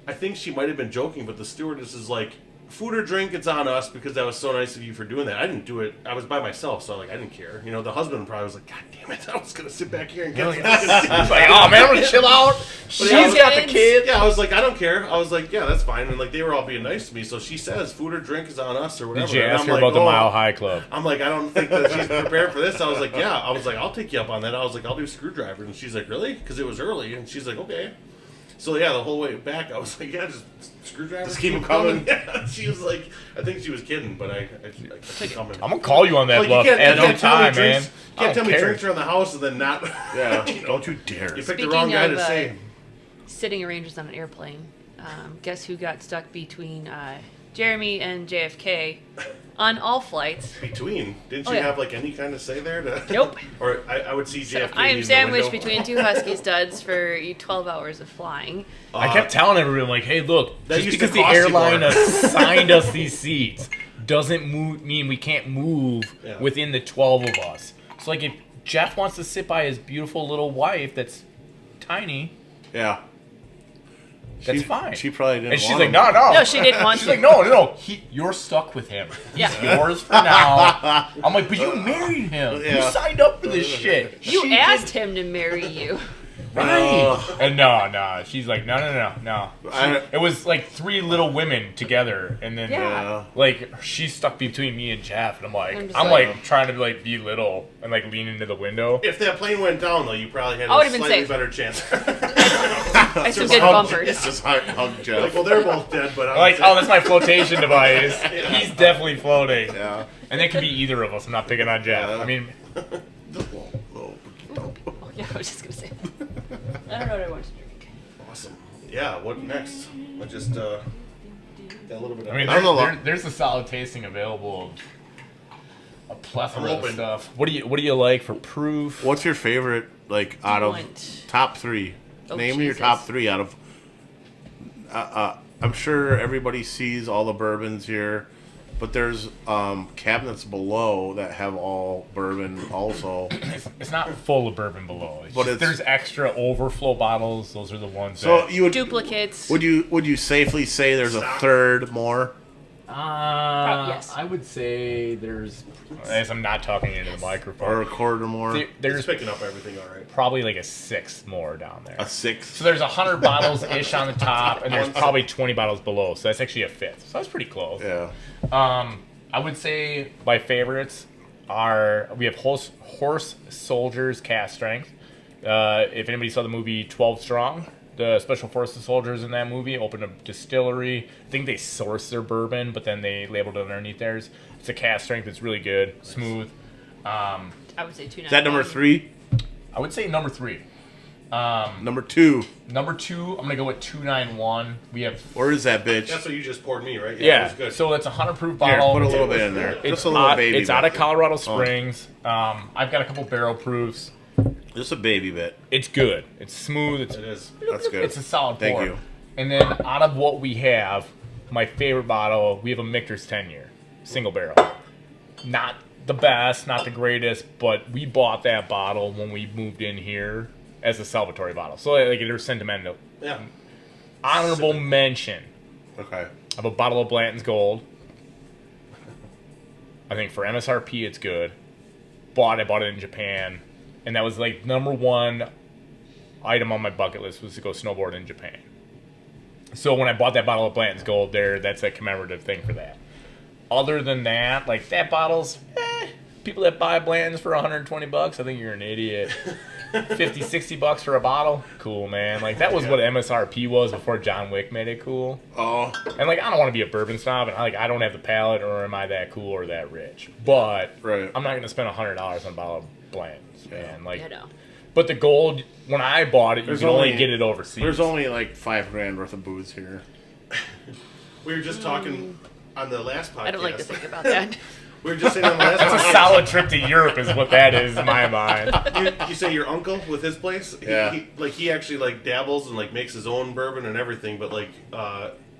I think she might have been joking, but the stewardess is like, food or drink, it's on us because that was so nice of you for doing that. I didn't do it. I was by myself, so like I didn't care. You know, the husband probably was like, God damn it, I was gonna sit back here and get He's like, oh man, I'm gonna chill out. She's got the kids. Yeah, I was like, I don't care. I was like, yeah, that's fine. And like they were all being nice to me. So she says, food or drink is on us or whatever. Did you And ask I'm her like, about the oh. Mile High Club? I'm like, I don't think that she's prepared for this. I was like, yeah. I was like, I'll take you up on that. I was like, I'll do screwdriver. And she's like, really? Because it was early. And she's like, okay. So yeah, the whole way back, I was like, yeah, just screwdriver. Just keep them coming. Yeah, she was like, I think she was kidding, but I kept coming. I'm gonna call you on that Like, bluff any time, man. You can't tell me drinks are in the house and then not. Yeah, you know, don't you dare. You picked the wrong guy to say. Sitting arrangements on an airplane. Guess who got stuck between Jeremy and JFK on all flights? Between, didn't Oh, you yeah. have like any kind of say there? Nope. Or I would see So JFK. I am using the sandwiched window. between two husky studs for 12 hours of flying. I kept telling everyone, like, hey, look, That just used to because the cost you airline more. assigned us these seats doesn't mean we can't move Yeah. within the 12 of us. So, like, if Jeff wants to sit by his beautiful little wife that's tiny, Yeah. that's She- fine. She probably didn't and she's want like, him. no. No, she didn't want She's to. like, no. You're stuck with him. Yeah. He's yours for now. I'm like, but you married him. You Yeah. signed up for this shit. You She asked him to marry you. Right. And no. She's like, no. I- It was like three little women together, and then Yeah. like she's stuck between me and Jeff, and I'm I'm just like like- trying to like be little and like lean into the window. If that plane went down, though, you probably had I a would've been slightly safe. better chance. I some good Hug- bumpers. Just hug Jeff. Like, well, they're both dead, but I'm Like, safe. oh, that's my flotation device. He's definitely floating, Yeah. and it could be either of us. I'm not picking on Jeff. Yeah. I mean, Oh, yeah, I was just gonna say. I don't know what I want to drink. Awesome. Yeah, what next? I just got a little bit of... I mean, I don't know. there's a solid tasting available of a plethora I'm of open. stuff. What do you like for proof? What's your favorite, like, out of want- top three? Oh, Name your Jesus. top three out of... I'm sure everybody sees all the bourbons here, but there's cabinets below that have all bourbon also. It's not full of bourbon below. It's But just, it's- there's extra overflow bottles. Those are the ones So that. you would Duplicates. would you safely say there's a third more? Yes. I would say there's. As I'm not talking into the microphone. Or a quarter more? There's It's picking up everything all right. probably like a sixth more down there. A sixth? So there's 100 bottles ish on the top, and there's probably 20 bottles below. So that's actually a fifth. So that's pretty close. Yeah. I would say my favorites are we have Horse Soldiers Cast Strength. If anybody saw the movie 12 Strong, the Special Forces soldiers in that movie opened a distillery. I think they sourced their bourbon, but then they labeled it underneath theirs. It's a cast strength. It's really good, smooth. I would say 2.9. Is that number three? I would say number 3. Number two. Number 2, I'm gonna go with 291. We have Where is that bitch? That's what you just poured me, right? It yeah. was good. So that's a 100 proof Here, bottle. put a little bit in there. It's Just a little baby It's bit. out of Colorado Springs. I've got a couple barrel proofs. Just a baby bit. It's good. It's smooth. It's It is. That's good. It's a solid Thank pour. you. And then out of what we have, my favorite bottle, we have a Michter's 10-year single barrel. Not the best, not the greatest, but we bought that bottle when we moved in here as a Salvatore bottle. So like there's sentimental. Yeah. Honorable mention Okay. of a bottle of Blanton's Gold. I think for MSRP it's good. I bought it in Japan. And that was like number one item on my bucket list was to go snowboard in Japan. So when I bought that bottle of Blanton's Gold there, that's a commemorative thing for that. Other than that, like that bottle's, people that buy Blanton's for $120, I think you're an idiot. 50, 60 bucks for a bottle? Cool, man. Like that was what MSRP was before John Wick made it cool. Oh. And like I don't want to be a bourbon snob, and I don't have the palate, or am I that cool or that rich? But Right. I'm not gonna spend $100 on a bottle of Blanton's, man. Like, I know. but the gold, when I bought it, you There's could only only- get it overseas. There's only like $5,000 worth of booze here. We were just talking on the last podcast. I don't like to think about that. We were just saying on the last That's a solid trip to Europe, is what that is in my mind. You say your uncle with his place? Yeah. He actually like dabbles and like makes his own bourbon and everything, but like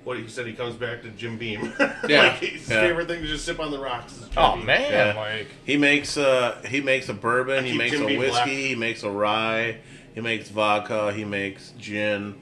what he said, he comes back to Jim Beam. Yeah. Like his favorite thing to just sip on the rocks is Jim Oh Beam. man, Yeah. like He makes a bourbon. I He keep makes Jim a Beam whiskey. black. He makes a rye. He makes vodka. He makes gin,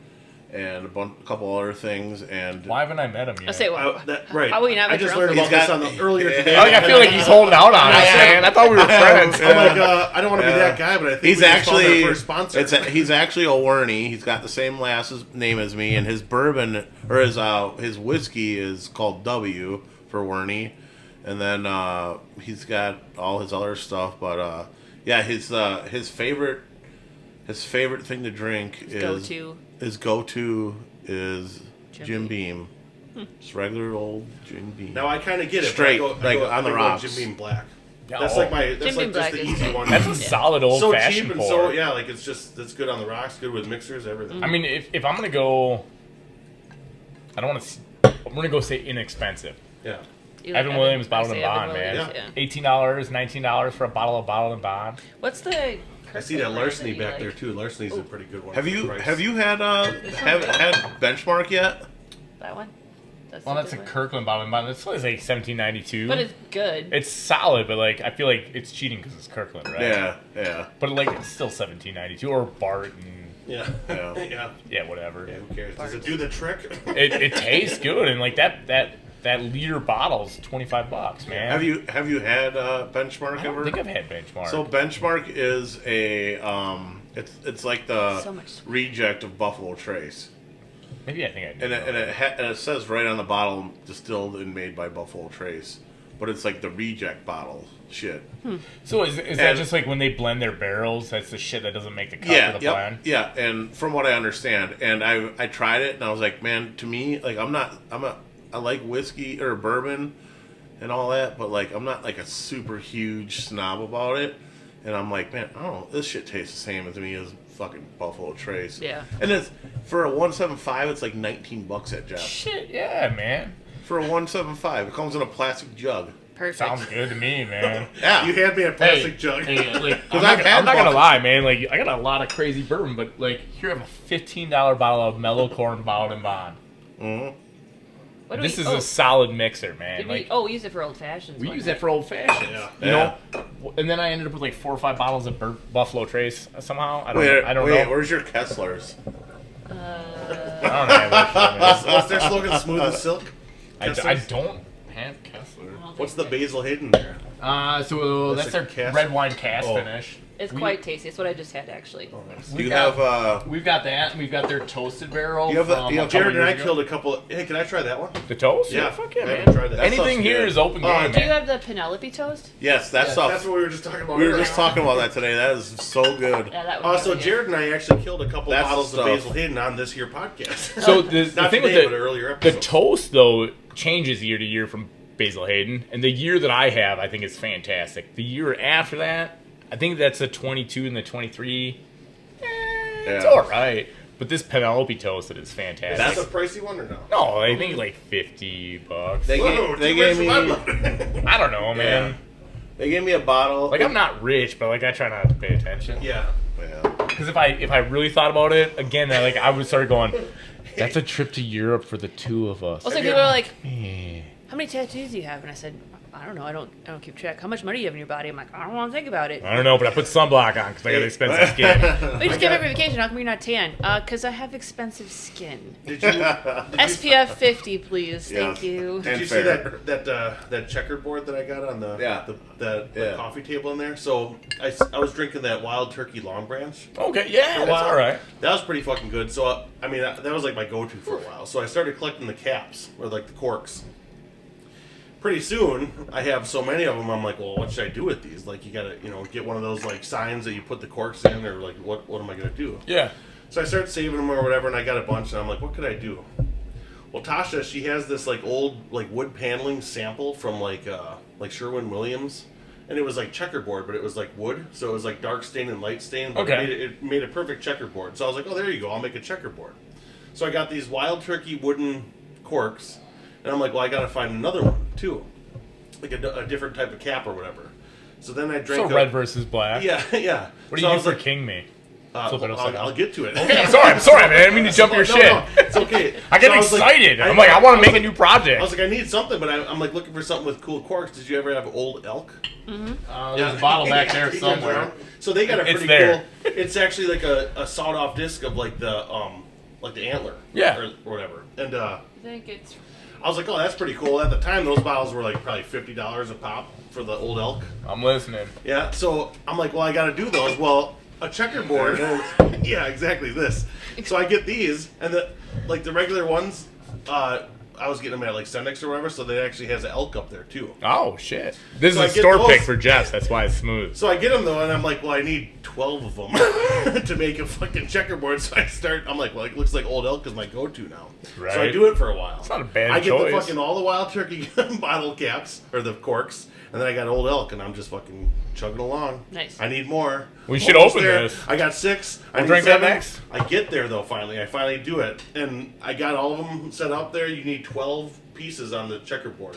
and a couple other things. And why haven't I met him yet? I say, well, Right. how will you not I met just your learned uncle? about He's this got- on the earlier Yeah. today. I feel like he's holding out on us, man. I thought we were friends. I'm like, I don't want to be that guy, but I think he's we just found actually our first sponsor. he's actually a Werney. He's got the same last name as me, and his bourbon or his whiskey is called W for Werney, and then he's got all his other stuff. But yeah, his favorite thing to drink his go-to is Jim Beam. Just regular old Jim Beam. Now I kind of get it. but Straight, I like, go, on the I go rocks. Jim Beam Black. Yeah, That's oh. like my. That's Jim Beam like just Black the is easy good. one. That's a solid old so fashioned cheap and pour. so yeah, like it's good on the rocks, good with mixers, everything. I mean, if I'm gonna go, I don't want to. I'm gonna go say inexpensive. Yeah. You Evan like Williams I Bottled say and Evan Bond, man. Williams, yeah. $18, $19 for a bottle of Bottled and Bond. What's the? I see that larceny you back like? there too. Larceny's a pretty good one. Have for the you price. had Benchmark yet? That one. That's Well, the that's a good one. Kirkland Bottled and Bond. That's like $17.92. But it's good. It's solid, but like I feel like it's cheating because it's Kirkland, right? Yeah. But like it's still $17.92 or Barton. Yeah. Yeah. Yeah. Yeah, whatever. Yeah. Who cares? Does it do the trick? It tastes good, and like that liter bottle's $25, man. Have you had Benchmark I don't ever? think I've had Benchmark. So Benchmark is a it's like the So much sweet. reject of Buffalo Trace, Maybe I think I do. and it says right on the bottle distilled and made by Buffalo Trace, but it's like the reject bottle shit. So is that just like when they blend their barrels? That's the shit that doesn't make the cut Yeah, for the yep, blend. yeah. And from what I understand, and I tried it, and I was like, man, to me, like I like whiskey or bourbon and all that, but like I'm not like a super huge snob about it. And I'm like, man, I don't know, this shit tastes the same to me as fucking Buffalo Trace. Yeah. And it's for a 175, it's like $19 at Jeff. Shit, yeah, man. For a 175, it comes in a plastic jug. Perfect. Sounds good to me, man. Yeah. You had me a plastic jug. Hey, like, I've had I'm not gonna buckets. lie, man. Like, I got a lot of crazy bourbon, but like, here I have a $15 bottle of Mellow Corn Bottled and Bond. Mm-hmm. What do This we, is a solid mixer, man. did Like, we use it for old fashions. we one use night. that for old fashions. Yeah. You know, and then I ended up with like 4 or 5 bottles of Buffalo Trace somehow. I don't know. Where's your Kesslers? I don't have that shit, man. What's their slogan? Smooth as silk. I Kesslers? don't have Kessler. What's the basil hidden there? So That's that's a their cast- red wine cast Oh. finish. It's We- quite tasty. It's what I just had actually. Oh, nice. Do you have We've got that. And we've got their toasted barrel. You have a- from you have- a couple Jared and I years ago. killed a couple. Hey, can I try that one? The toast. Yeah. Fuck yeah, I man. haven't tried that. That Anything sounds here good. is open game, Do you man. have the Penelope toast? Yes, that stuff. That's what we were just talking about. We were earlier. just talking about that today. That is so good. Yeah, that would be So really good. Jared and I actually killed a couple That's bottles the of stuff. basil hidden on this here podcast. So the Not thing today, with but earlier the episodes. toast though changes year to year from Basil Hayden, and the year that I have, I think is fantastic. The year after that, I think that's the 22 and the 23. It's Yeah. all right, but this Penelope toasted is fantastic. That's a pricey one or no? No, I think like $50. They Whoa, they too gave rich me for my blood. I don't know, man. they gave me a bottle. Like I'm not rich, but like I try not to pay attention. Yeah. Yeah. Because if I really thought about it again, I would start going. That's a trip to Europe for the two of us. Also, people are like, Eh. "How many tattoos do you have?" And I said, "I don't know. I don't keep track. How much money do you have in your body?" I'm like, "I don't want to think about it." I don't know, but I put sunblock on because I got expensive skin. We just came back from vacation. How come you're not tan? Because I have expensive skin. Did you SPF 50, please. Yes. Thank you. And Did you fair. see that checkerboard that I got on the Yeah. the Yeah. coffee table in there? So I was drinking that Wild Turkey Long Branch. Okay, yeah, For a that's while. all right. That was pretty fucking good. So I mean that was like my go-to for a while. So I started collecting the caps or like the corks. Pretty soon, I have so many of them. I'm like, well, what should I do with these? Like, you gotta, get one of those like signs that you put the corks in, or like, what am I gonna do? Yeah. So I started saving them or whatever, and I got a bunch, and I'm like, what could I do? Well, Tasha, she has this like old like wood paneling sample from like Sherwin-Williams, and it was like checkerboard, but it was like wood, so it was like dark stain and light stain. But Okay. it made a perfect checkerboard. So I was like, oh, there you go, I'll make a checkerboard. So I got these Wild Turkey wooden corks, and I'm like, well, I gotta find another one too. like a different type of cap or whatever. So then I drank. So red versus black. Yeah, yeah. What do So you I do was for like, king me? Flip it upside down. I'll get to it. Okay, I'm sorry, man. I didn't mean to jump your shit. No, it's okay. I get So was like- excited. I'm like, I want to make a new I project. was like, I need something, but I'm like looking for something with cool corks. Did you ever have Old Elk? There's a bottle back there somewhere. So they got a It's pretty there. cool. It's actually like a sawed off disc of like the antler. Yeah. Or whatever. And I think it's I was like, oh, that's pretty cool. At the time, those bottles were like probably $50 a pop for the Old Elk. I'm listening. Yeah. So I'm like, well, I got to do those. Well, a checkerboard. Yeah, exactly this. So I get these, and the regular ones. I was getting them at like Sendex or whatever, so they actually has an elk up there too. Oh shit! This So is I a get store those- pick for Jess. That's why it's smooth. So I get them though, and I'm like, well, I need 12 of them to make a fucking checkerboard. So I'm like, well, it looks like Old Elk is my go-to now. So I Right. do it for a while. It's not a bad I get choice. the fucking all the Wild Turkey bottle caps or the corks, and then I got Old Elk, and I'm just fucking chugging along. Nice. I need more. We should Almost open there. this. I got 6. I We'll need drink that 7. next? I get there though. Finally, I finally do it, and I got all of them set up there. You need 12 pieces on the checkerboard.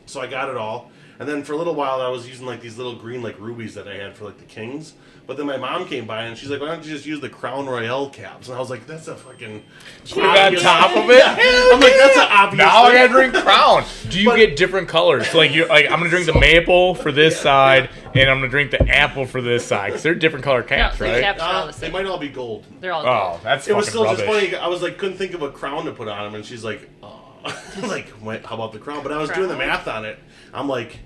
So I got it all, and then for a little while I was using like these little green like rubies that I had for like the kings. But then my mom came by and she's like, "Why don't you just use the Crown Royale caps?" And I was like, "That's a fucking Put it on top of it. I'm like, "That's an obvious." Now I thing." gotta drink Crown. Do you But- get different colors? So like I'm gonna drink the maple for this side, and I'm gonna drink the apple for this side because they're different color caps, the right? caps are all the They same. might all be gold. They're all Oh, gold. that's It was fucking still rubbish. just funny. I was like, couldn't think of a crown to put on him, and she's like, "Oh." Like, wait, how about the crown? But I was doing the Crown? math on it. I'm like,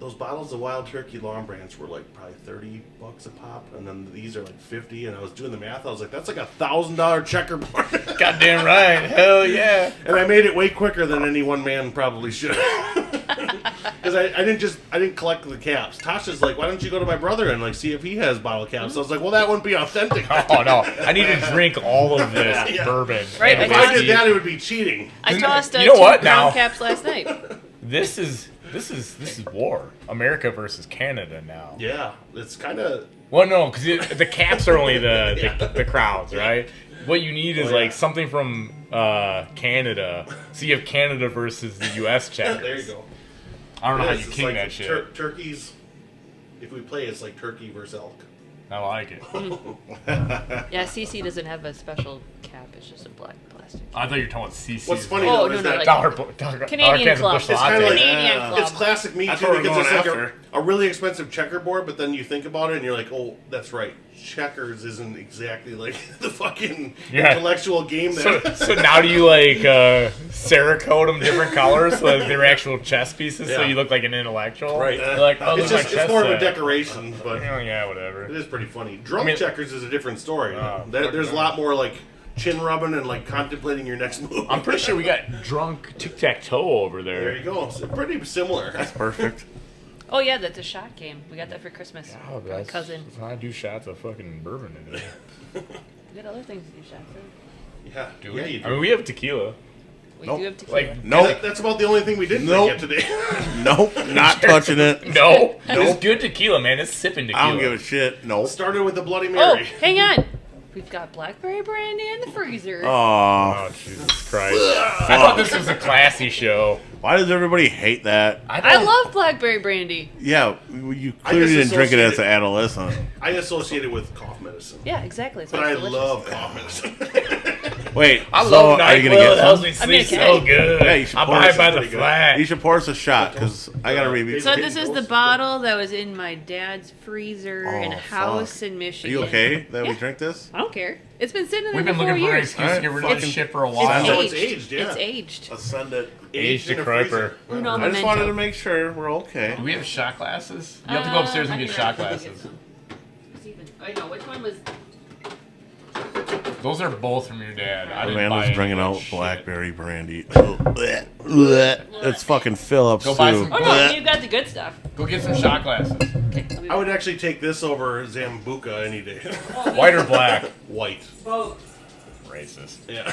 those bottles of Wild Turkey Long Branch were like probably $30 a pop, and then these are like 50. And I was doing the math. I was like, that's like $1,000 checkerboard. Goddamn right. Hell yeah. And I made it way quicker than any one man probably should. Because I didn't collect the caps. Tasha's like, why don't you go to my brother and like see if he has bottle caps? I was like, well, that wouldn't be authentic. Oh no! I need to drink all of this Yeah. bourbon. Right, and If I whiskey. did that, it would be cheating. I tossed You know 2 what, crown now? caps last night. This is war. America versus Canada now. Yeah, it's kind of. Well, no, because the caps are only the crowds, right? What you need is Oh, yeah. like something from Canada. So you have Canada versus the U.S. checkers. There you go. I don't know how It is. you It's king like that shit. Turkeys. If we play, it's like turkey versus elk. I like it. Yeah, CC doesn't have a special cap. It's just a black plastic. I thought you were talking about CC. What's funny Oh, though is no, that like- dollar Canadian cans of club. Busch It's Latte. kinda like- Canadian club. it's classic me That's too what we're because it's going like after. a really expensive checkerboard, but then you think about it and you're like, oh, that's right. Checkers isn't exactly like the fucking Yeah. intellectual game there. So now do you like Cerakote them different colors so that they're actual chess pieces so Yeah. you look like an intellectual? Right. You're like, oh, it's look at just my it's more of a chess set. decoration, but Oh, yeah, whatever. it is pretty funny. Drunk I mean- checkers is a different story. Oh, There's a lot more like chin rubbing and like contemplating your next move. I'm pretty sure we got drunk tic-tac-toe over There there. you go. It's pretty similar. Perfect. Oh yeah, that's a shot game. We got that for Christmas. Oh, My cousin. I do shots of fucking bourbon in it. We got other things to do shots of. Yeah. Do Yeah, we? you do. I mean, we have tequila. We Nope. do have tequila. Like, Nope. That's about the only thing we didn't Nope. drink yet today. Nope. Not touching it. no. It's good tequila, man. It's sipping tequila. I don't give a shit. Nope. Started with the Bloody Oh, Mary. hang on. We've got blackberry brandy in the freezer. Aw. Oh, Jesus Christ. I thought this was a classy show. Why does everybody hate that? I love blackberry brandy. Yeah, you I clearly just didn't drink it as associate an adolescent. I associate it with cough medicine. Yeah, exactly. It's But I delicious. love cough medicine. Wait, I so love are you gonna NyQuil. get It helps some? me I'm sleep gonna so good. Yeah, you should I pour buy this. it by the Pretty good. flat. You should pour us a shot because I gotta review. So this is the bottle that was in my dad's freezer in a Oh, house fuck. in Are Michigan. you okay that we Yeah. drink this? I don't care. It's been sitting there We've been for 4 looking for an years. excuse to get rid of this Fucking- shit for a It's while. know aged. it's aged, yeah. It's aged. Ascend it. Aged in to a freezer. Creeper. Uno I just memento. wanted to make sure we're okay. Do we have shot glasses? You have to go upstairs and I get can shot actually glasses. get some. I know which one was. Those are both from your dad. I didn't buy Amanda's any bringing of that out shit. blackberry brandy. It's fucking Phillips Go buy too. some- Oh no, you got the good stuff. Go get some shot glasses. Okay, let me. I would actually take this over Zambuca any day. White or black? White. Both. Racist. Yeah.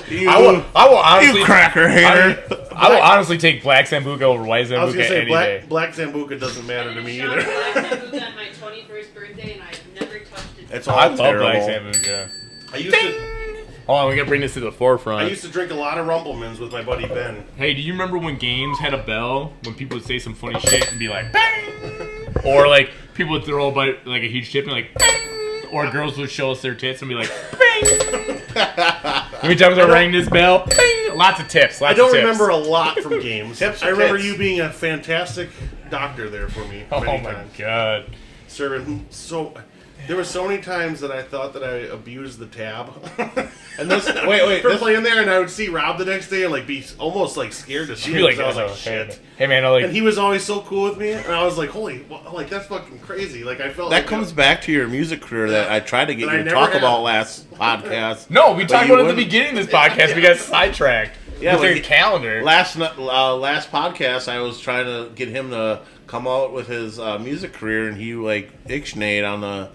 You, I will honestly. you cracker hater. I will honestly take black Sambuca over white I was Sambuca gonna say any day. black Zambuca doesn't matter to me either. on my 21st birthday, and I've never touched it. It's I all love black terrible. Sambuca. I used to. Hold on, we gotta bring this to the forefront. I used to drink a lot of Rumplemans with my buddy Ben. Hey, do you remember when games had a bell? When people would say some funny shit and be like, bang! Or like people would throw like a huge tip and like, bang! Or girls would show us their tits and be like, bang! How many times I rang this bell? Bang! Lots of tips. I don't remember a lot from games. Tips or I remember tits? you being a fantastic doctor there for me. Oh many my times. god. Serving so. There were so many times that I thought that I abused the tab. And this, wait, for this, playing there, and I would see Rob the next day and like be almost like scared to see Be him. like, 'Cause I was oh, like, shit. hey man, I like. And he was always so cool with me, and I was like, holy, like that's fucking crazy. Like I felt that like comes back to your music career that I tried to get That you I to never talk have. about last podcast. No, we But talked you about it at the wouldn't- beginning of this podcast. We got sidetracked. Yeah, With but their he- calendar. Last podcast, I was trying to get him to come out with his music career, and he like ixnayed on the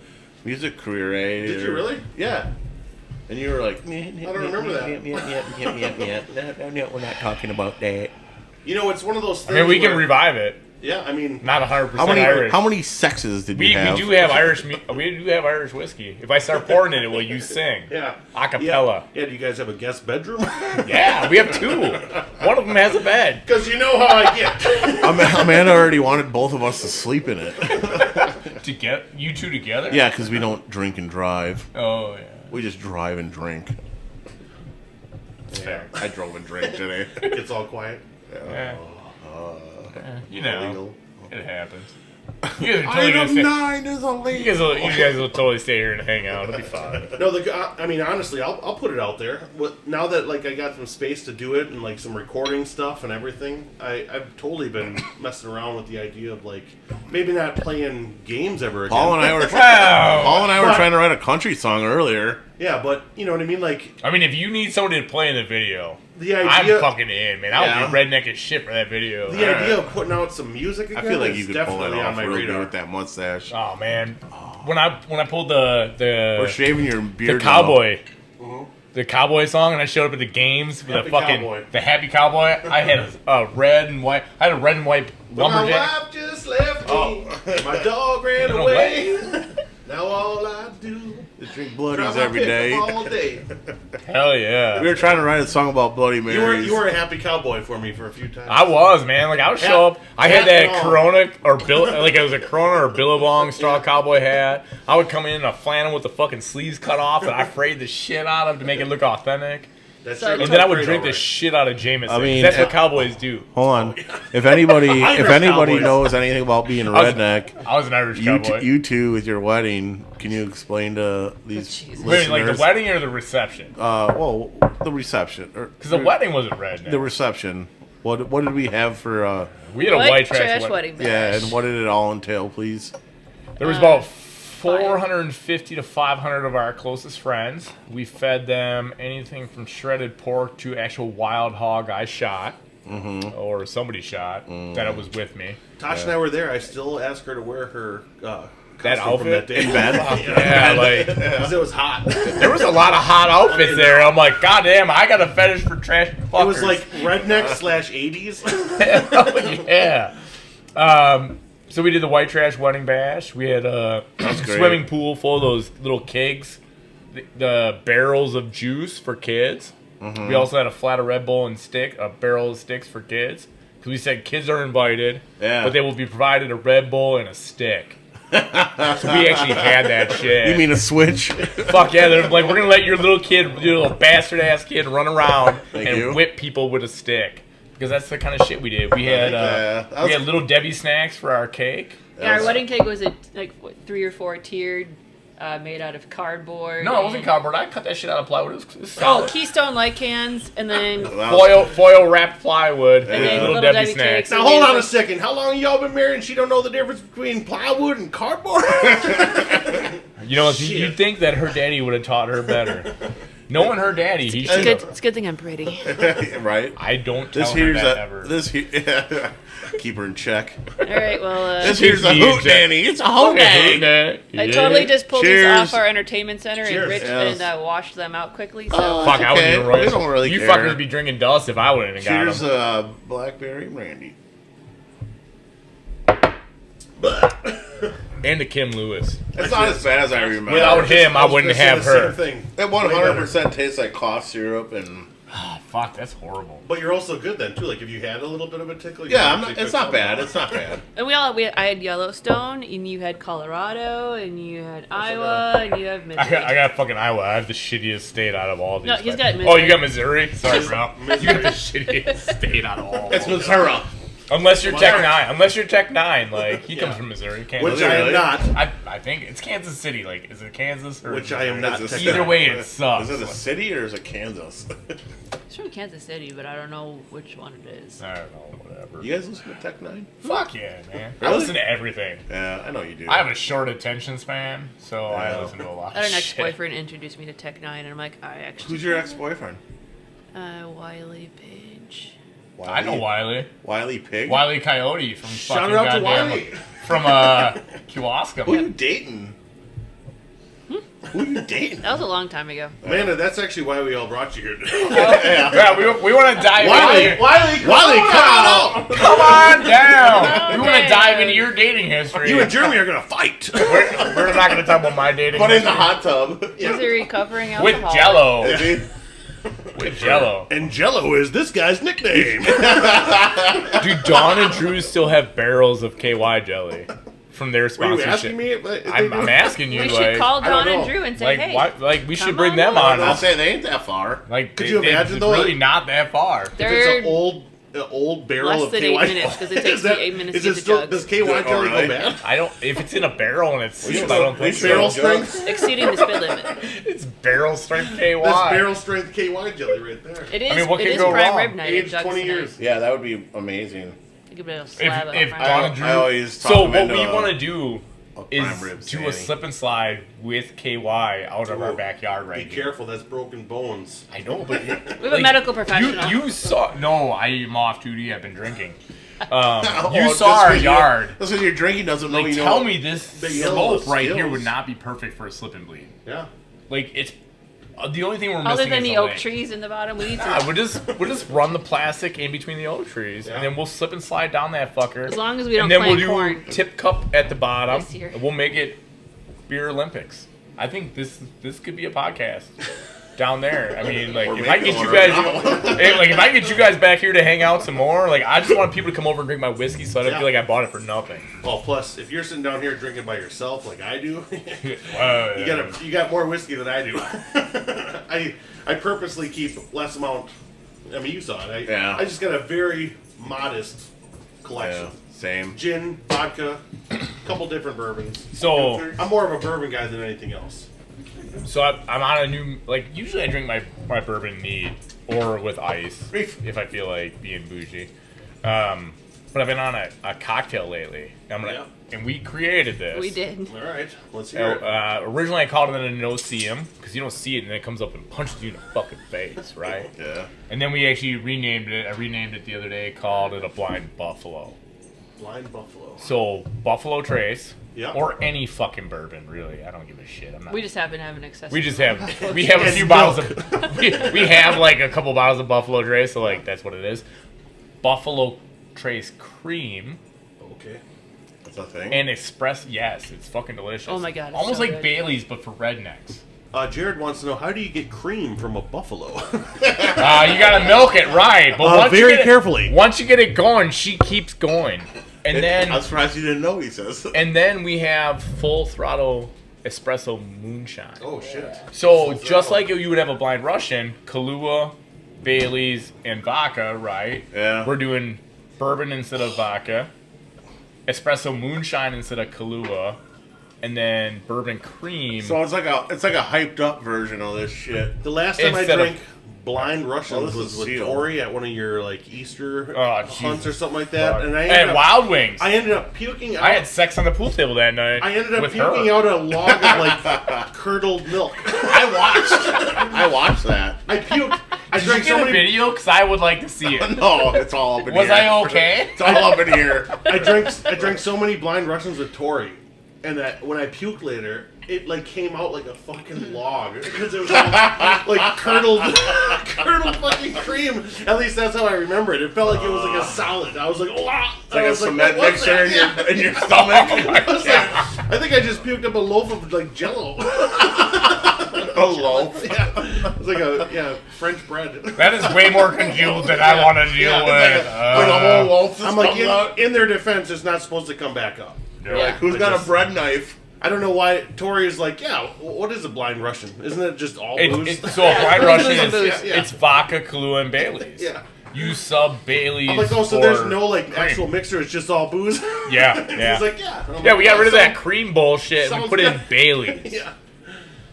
music career. Did you really? Yeah. And you were like, I don't remember that. No, we're not talking about that. You know, it's one of those I things. mean, we can where- revive it. Yeah, I mean, Not 100% How many Irish. how many sexes did we you have? do have Irish. We do have Irish whiskey. If I start pouring it, will you sing? yeah. Acapella. Yeah, do you guys have a guest bedroom? Yeah, we have two. One of them has a bed. Because you know how I get. Amanda already wanted both of us to sleep in it. To get you two together? Yeah, because we don't drink and drive. Oh yeah. We just drive and drink. It's fair. I drove and drank today. It's all quiet. Yeah. You know, Illegal. it happens. You guys are totally gonna Item stay. 9 is illegal. You guys will totally stay here and hang out. It'll be fun. No, I mean, honestly, I'll put it out there. Now that like I got some space to do it and like some recording stuff and everything, I've totally been messing around with the idea of like maybe not playing games ever again. Paul and I were Wow. trying to write a country song earlier. Yeah, but you know what I mean. Like I mean, if you need somebody to play in the video, the idea. I'm fucking in, man. I'll Yeah. be redneck as shit for that video. The idea of putting out some music again I feel like is you could pull definitely it on off my real good radar. with that mustache. Oh man, when I pulled the Or shaving your beard. the cowboy, the cowboy song, and I showed up at the games with Happy a fucking cowboy. the happy cowboy. I had a red and white. I had a red and white But my lumberjack. wife just left me. Oh. My dog ran Ran away. Now all I do now. Drink is bloodies drive my every day. pickup all day. Hell yeah. We were trying to write a song about Bloody Marys. You were a happy cowboy for me for a few times. I was, man. Like I would show up. I had Hat that and all. Corona or like it was a Corona or Billabong straw cowboy hat. I would come in a flannel with the fucking sleeves cut off that I frayed the shit out of to make it look authentic. That's So- And then I would drink the shit out of Jameson. I mean, that's what cowboys do. Hold on. If anybody Cowboys. knows anything about being a was- redneck, I was an Irish cowboy. you two with your wedding, can you explain to these Jesus. Wait, like the listeners? wedding or the reception? Well, the reception. Because the wedding wasn't red. The reception. What did we have for? We had a white trash wedding. wedding bash. Yeah, and what did it all entail, please? There was about 450 to 500 of our closest friends. We fed them anything from shredded pork to actual wild hog I shot. Or somebody shot that it was with me. Tosh and I were there. I still ask her to wear her That costume from outfit? that day. In bed? Yeah, like Because it was hot. there was a lot of hot outfits there. I'm like, God damn, I got a fetish for trash fuckers. It was like redneck / 80s. Hell yeah. So we did the white trash wedding bash. We had a great. swimming pool full of those little kegs, the barrels of juice for kids. We also had a flat of Red Bull and a barrel of sticks for kids. Because we said kids are invited, Yeah. but they will be provided a Red Bull and a stick. So we actually had that shit. You mean a switch? Fuck yeah, they're like, we're gonna let your little kid, your little bastard ass kid run around Thank and you. whip people with a stick. Because that's the kind of shit we did. We had Yeah. we had little Debbie snacks for our cake. Yeah, our wedding cake was like 3 or 4 tiered, made out of cardboard. No, it wasn't cardboard. I cut that shit out of plywood. It was Oh, solid. Keystone light cans, and then Foil wrapped plywood and then little little Debbie Debbie snacks. cakes. Now hold on a second. How long y'all been married and she don't know the difference between plywood and cardboard? You know, you'd think that her daddy would have taught her better. Knowing her daddy, he should have. it's a good thing I'm pretty. Right. I don't tell This her here's that a ever. this here. Keep her in check. All right, well, This here's a keeps me in hoot check. nanny. It's a hoot nanny. I totally just pulled these Cheers. off our entertainment center Cheers. and Rich Yes. and washed them out quickly. So Fuck, I would Okay, be we roast. don't really You care. fuckers be drinking dust if I wouldn't have got Cheers, them. Blackberry brandy. And to Kim Lewis. It's not as bad as I remember. Without him, I wouldn't was gonna have say the her. same thing. It 100% tastes like cough syrup and... Oh, fuck, that's horrible. But you're also good then too. Like if you had a little bit of a tickle. you Yeah, actually it's took not some bad. out. It's not bad. And I had Yellowstone, and you had Colorado, and you had Iowa, and you have Missouri. I got fucking Iowa. I have the shittiest state out of all these. No, he's fucking- got Oh, you Missouri. got Missouri? Sorry, bro. You got the shittiest state out of all. It's Missouri. Unless you're Tech 9. Unless you're Tech 9. Like, he comes Yeah. from Missouri. Kansas. Which I am Really? not. I think it's Kansas City. Like, is it Kansas or Which I am not. Is it Either way, it sucks. Is it a city or is it Kansas? It's from Kansas City, but I don't know which one it is. I don't know, whatever. You guys listen to Tech 9? Fuck yeah, man. I Really? listen to everything. Yeah, I know you do. I have a short attention span, so I Yeah. listen to a lot I had of an shit. ex-boyfriend introduced me to Tech 9, and I'm like, I actually... Who's your ex-boyfriend? Wiley Page. I know Wiley. Wiley Pig? Wiley Coyote from Shout fucking out to goddamn... Wiley. From, Kewaskum. Who you dating? Who you dating? That was a long time ago. Amanda, that's actually why we all brought you here today. Yeah, we want to dive Wiley, in. Wiley, come on! Come on down. We want to Okay. dive into your dating history. You and Jeremy are gonna fight. We're not going to talk about my dating But in the history. hot tub. He's a recovering With alcoholic. Jello. Is he? With Jello. And Jello is this guy's nickname. Do Dawn and Drew still have barrels of KY jelly from their Were you sponsorship? asking me? If I'm asking you, We like, should call I don't Dawn and know. Drew and say, like, hey, why, like we should come bring on them down. on. I'll say they ain't that far. Like, Could you imagine, though, It's really like- not that far. If they're it's an old barrel less of than KY 8 minutes, 'cause it takes Is that- me 8 minutes is to it get the still, jugs. does KY jelly Alright. go bad? I don't. If it's in a barrel and it's We sealed, should- I don't we think should- so. Barrel Jugs. strength? exceeding the spit limit. It's barrel strength KY. That's barrel strength KY jelly right there. It is. I mean, what it can is go prime wrong? rib night. Age at Jugs 20 tonight. years. Yeah, that would be amazing. You could be able to slab it If on Dawn and I Drew. always talk So them what into we a- want to do is prime rib do a Sandy. slip and slide with KY out of our backyard right Be here. careful, that's broken bones. I know, but We have a medical professional. You saw? No, I am off duty. I've been drinking. Oh, You just saw our 'cause yard. That's because you're drinking doesn't know Like, you know. tell me this They yell all slope the right here skills. would not be perfect for a slip and bleed. Yeah. Like it's the only thing we're missing Other than is the a oak leg. trees in the bottom, we need Yeah, some. we'll just run the plastic in between the oak trees, Yeah. and then we'll slip and slide down that fucker. As long as we don't and then plant we'll do corn. tip cup at the bottom. This year. And we'll make it beer Olympics. I think this could be a podcast down there. I mean, like We're if I making get you one guys, right now. hey, like if I get you guys back here to hang out some more, like I just want people to come over and drink my whiskey, so I don't Yeah. feel like I bought it for nothing. Well, plus, if you're sitting down here drinking by yourself like I do, Uh, you got more whiskey than I do. I purposely keep less amount. I mean, you saw it. Yeah. I just got a very modest collection. Yeah, same. Gin, vodka, a couple different bourbons. So I'm more of a bourbon guy than anything else. So I'm on a new, like, usually I drink my bourbon neat or with ice if I feel like being bougie. But I've been on a cocktail lately. And we created this. We did. All right, let's hear it. Originally I called it a no-see-em because you don't see it and then it comes up and punches you in the fucking face, right? Yeah. And then we actually renamed it. I renamed it the other day, called it a Blind Buffalo. Blind Buffalo. So Buffalo Trace. Yeah. Or any fucking bourbon, really. I don't give a shit. I'm not. We just happen to have an excess. We just have a few And bottles milk. of we have like a couple bottles of Buffalo Trace, so like that's what it is. Buffalo Trace cream Okay. That's a thing. and espresso. Yes, it's fucking delicious. Oh my God, it's almost so like good. Bailey's but for rednecks. Jared wants to know, how do you get cream from a buffalo? You gotta milk it right, but once very you get carefully. Once you get it going, she keeps going, and then I'm surprised you didn't know, he says. and then we have full throttle espresso moonshine. Oh shit. So just like you would have a blind Russian, Kahlua, Bailey's, and vodka, right? Yeah. We're doing bourbon instead of vodka, espresso moonshine instead of Kahlua, and then bourbon cream. So it's like a hyped up version of this shit. The last time Instead I of- drank Blind Russians Oh, this was is with sealed. Tori at one of your like Easter Oh, hunts Jesus. or something like that, and I and ended, up, Wild Wings. I ended up puking out. I had sex on the pool table that night. I ended up with puking her. out a log of like curdled milk. I watched that. I puked. I Did you drank get so a many. video? Because I would like to see it. No, it's all up in Was here. I okay? It's all up in here. I drank so many Blind Russians with Tori, and that when I puked later, it like came out like a fucking log because it was like curdled fucking cream. At least that's how I remember it. It felt like it was like a salad. I was like, wow. It's like a cement mixer in your stomach. I think I just puked up a loaf of like Jello. A loaf. Yeah, it was like a French bread. That is way more congealed than I want to deal with. Like a whole loaf. I'm like, in their defense, it's not supposed to come back up. You're like, who's got a bread knife? I don't know why Tori is like, yeah, what is a blind Russian? Isn't it just all booze? So a blind Russian is booze. it's vodka, Kahlua, and Bailey's. Yeah. You sub Bailey's. I'm like, oh, so for there's no like cream. actual mixer, it's just all booze? Yeah, yeah. He's like, yeah. And I'm Yeah, like, we got rid of so- that cream bullshit and we sounds put in good. Bailey's. Yeah.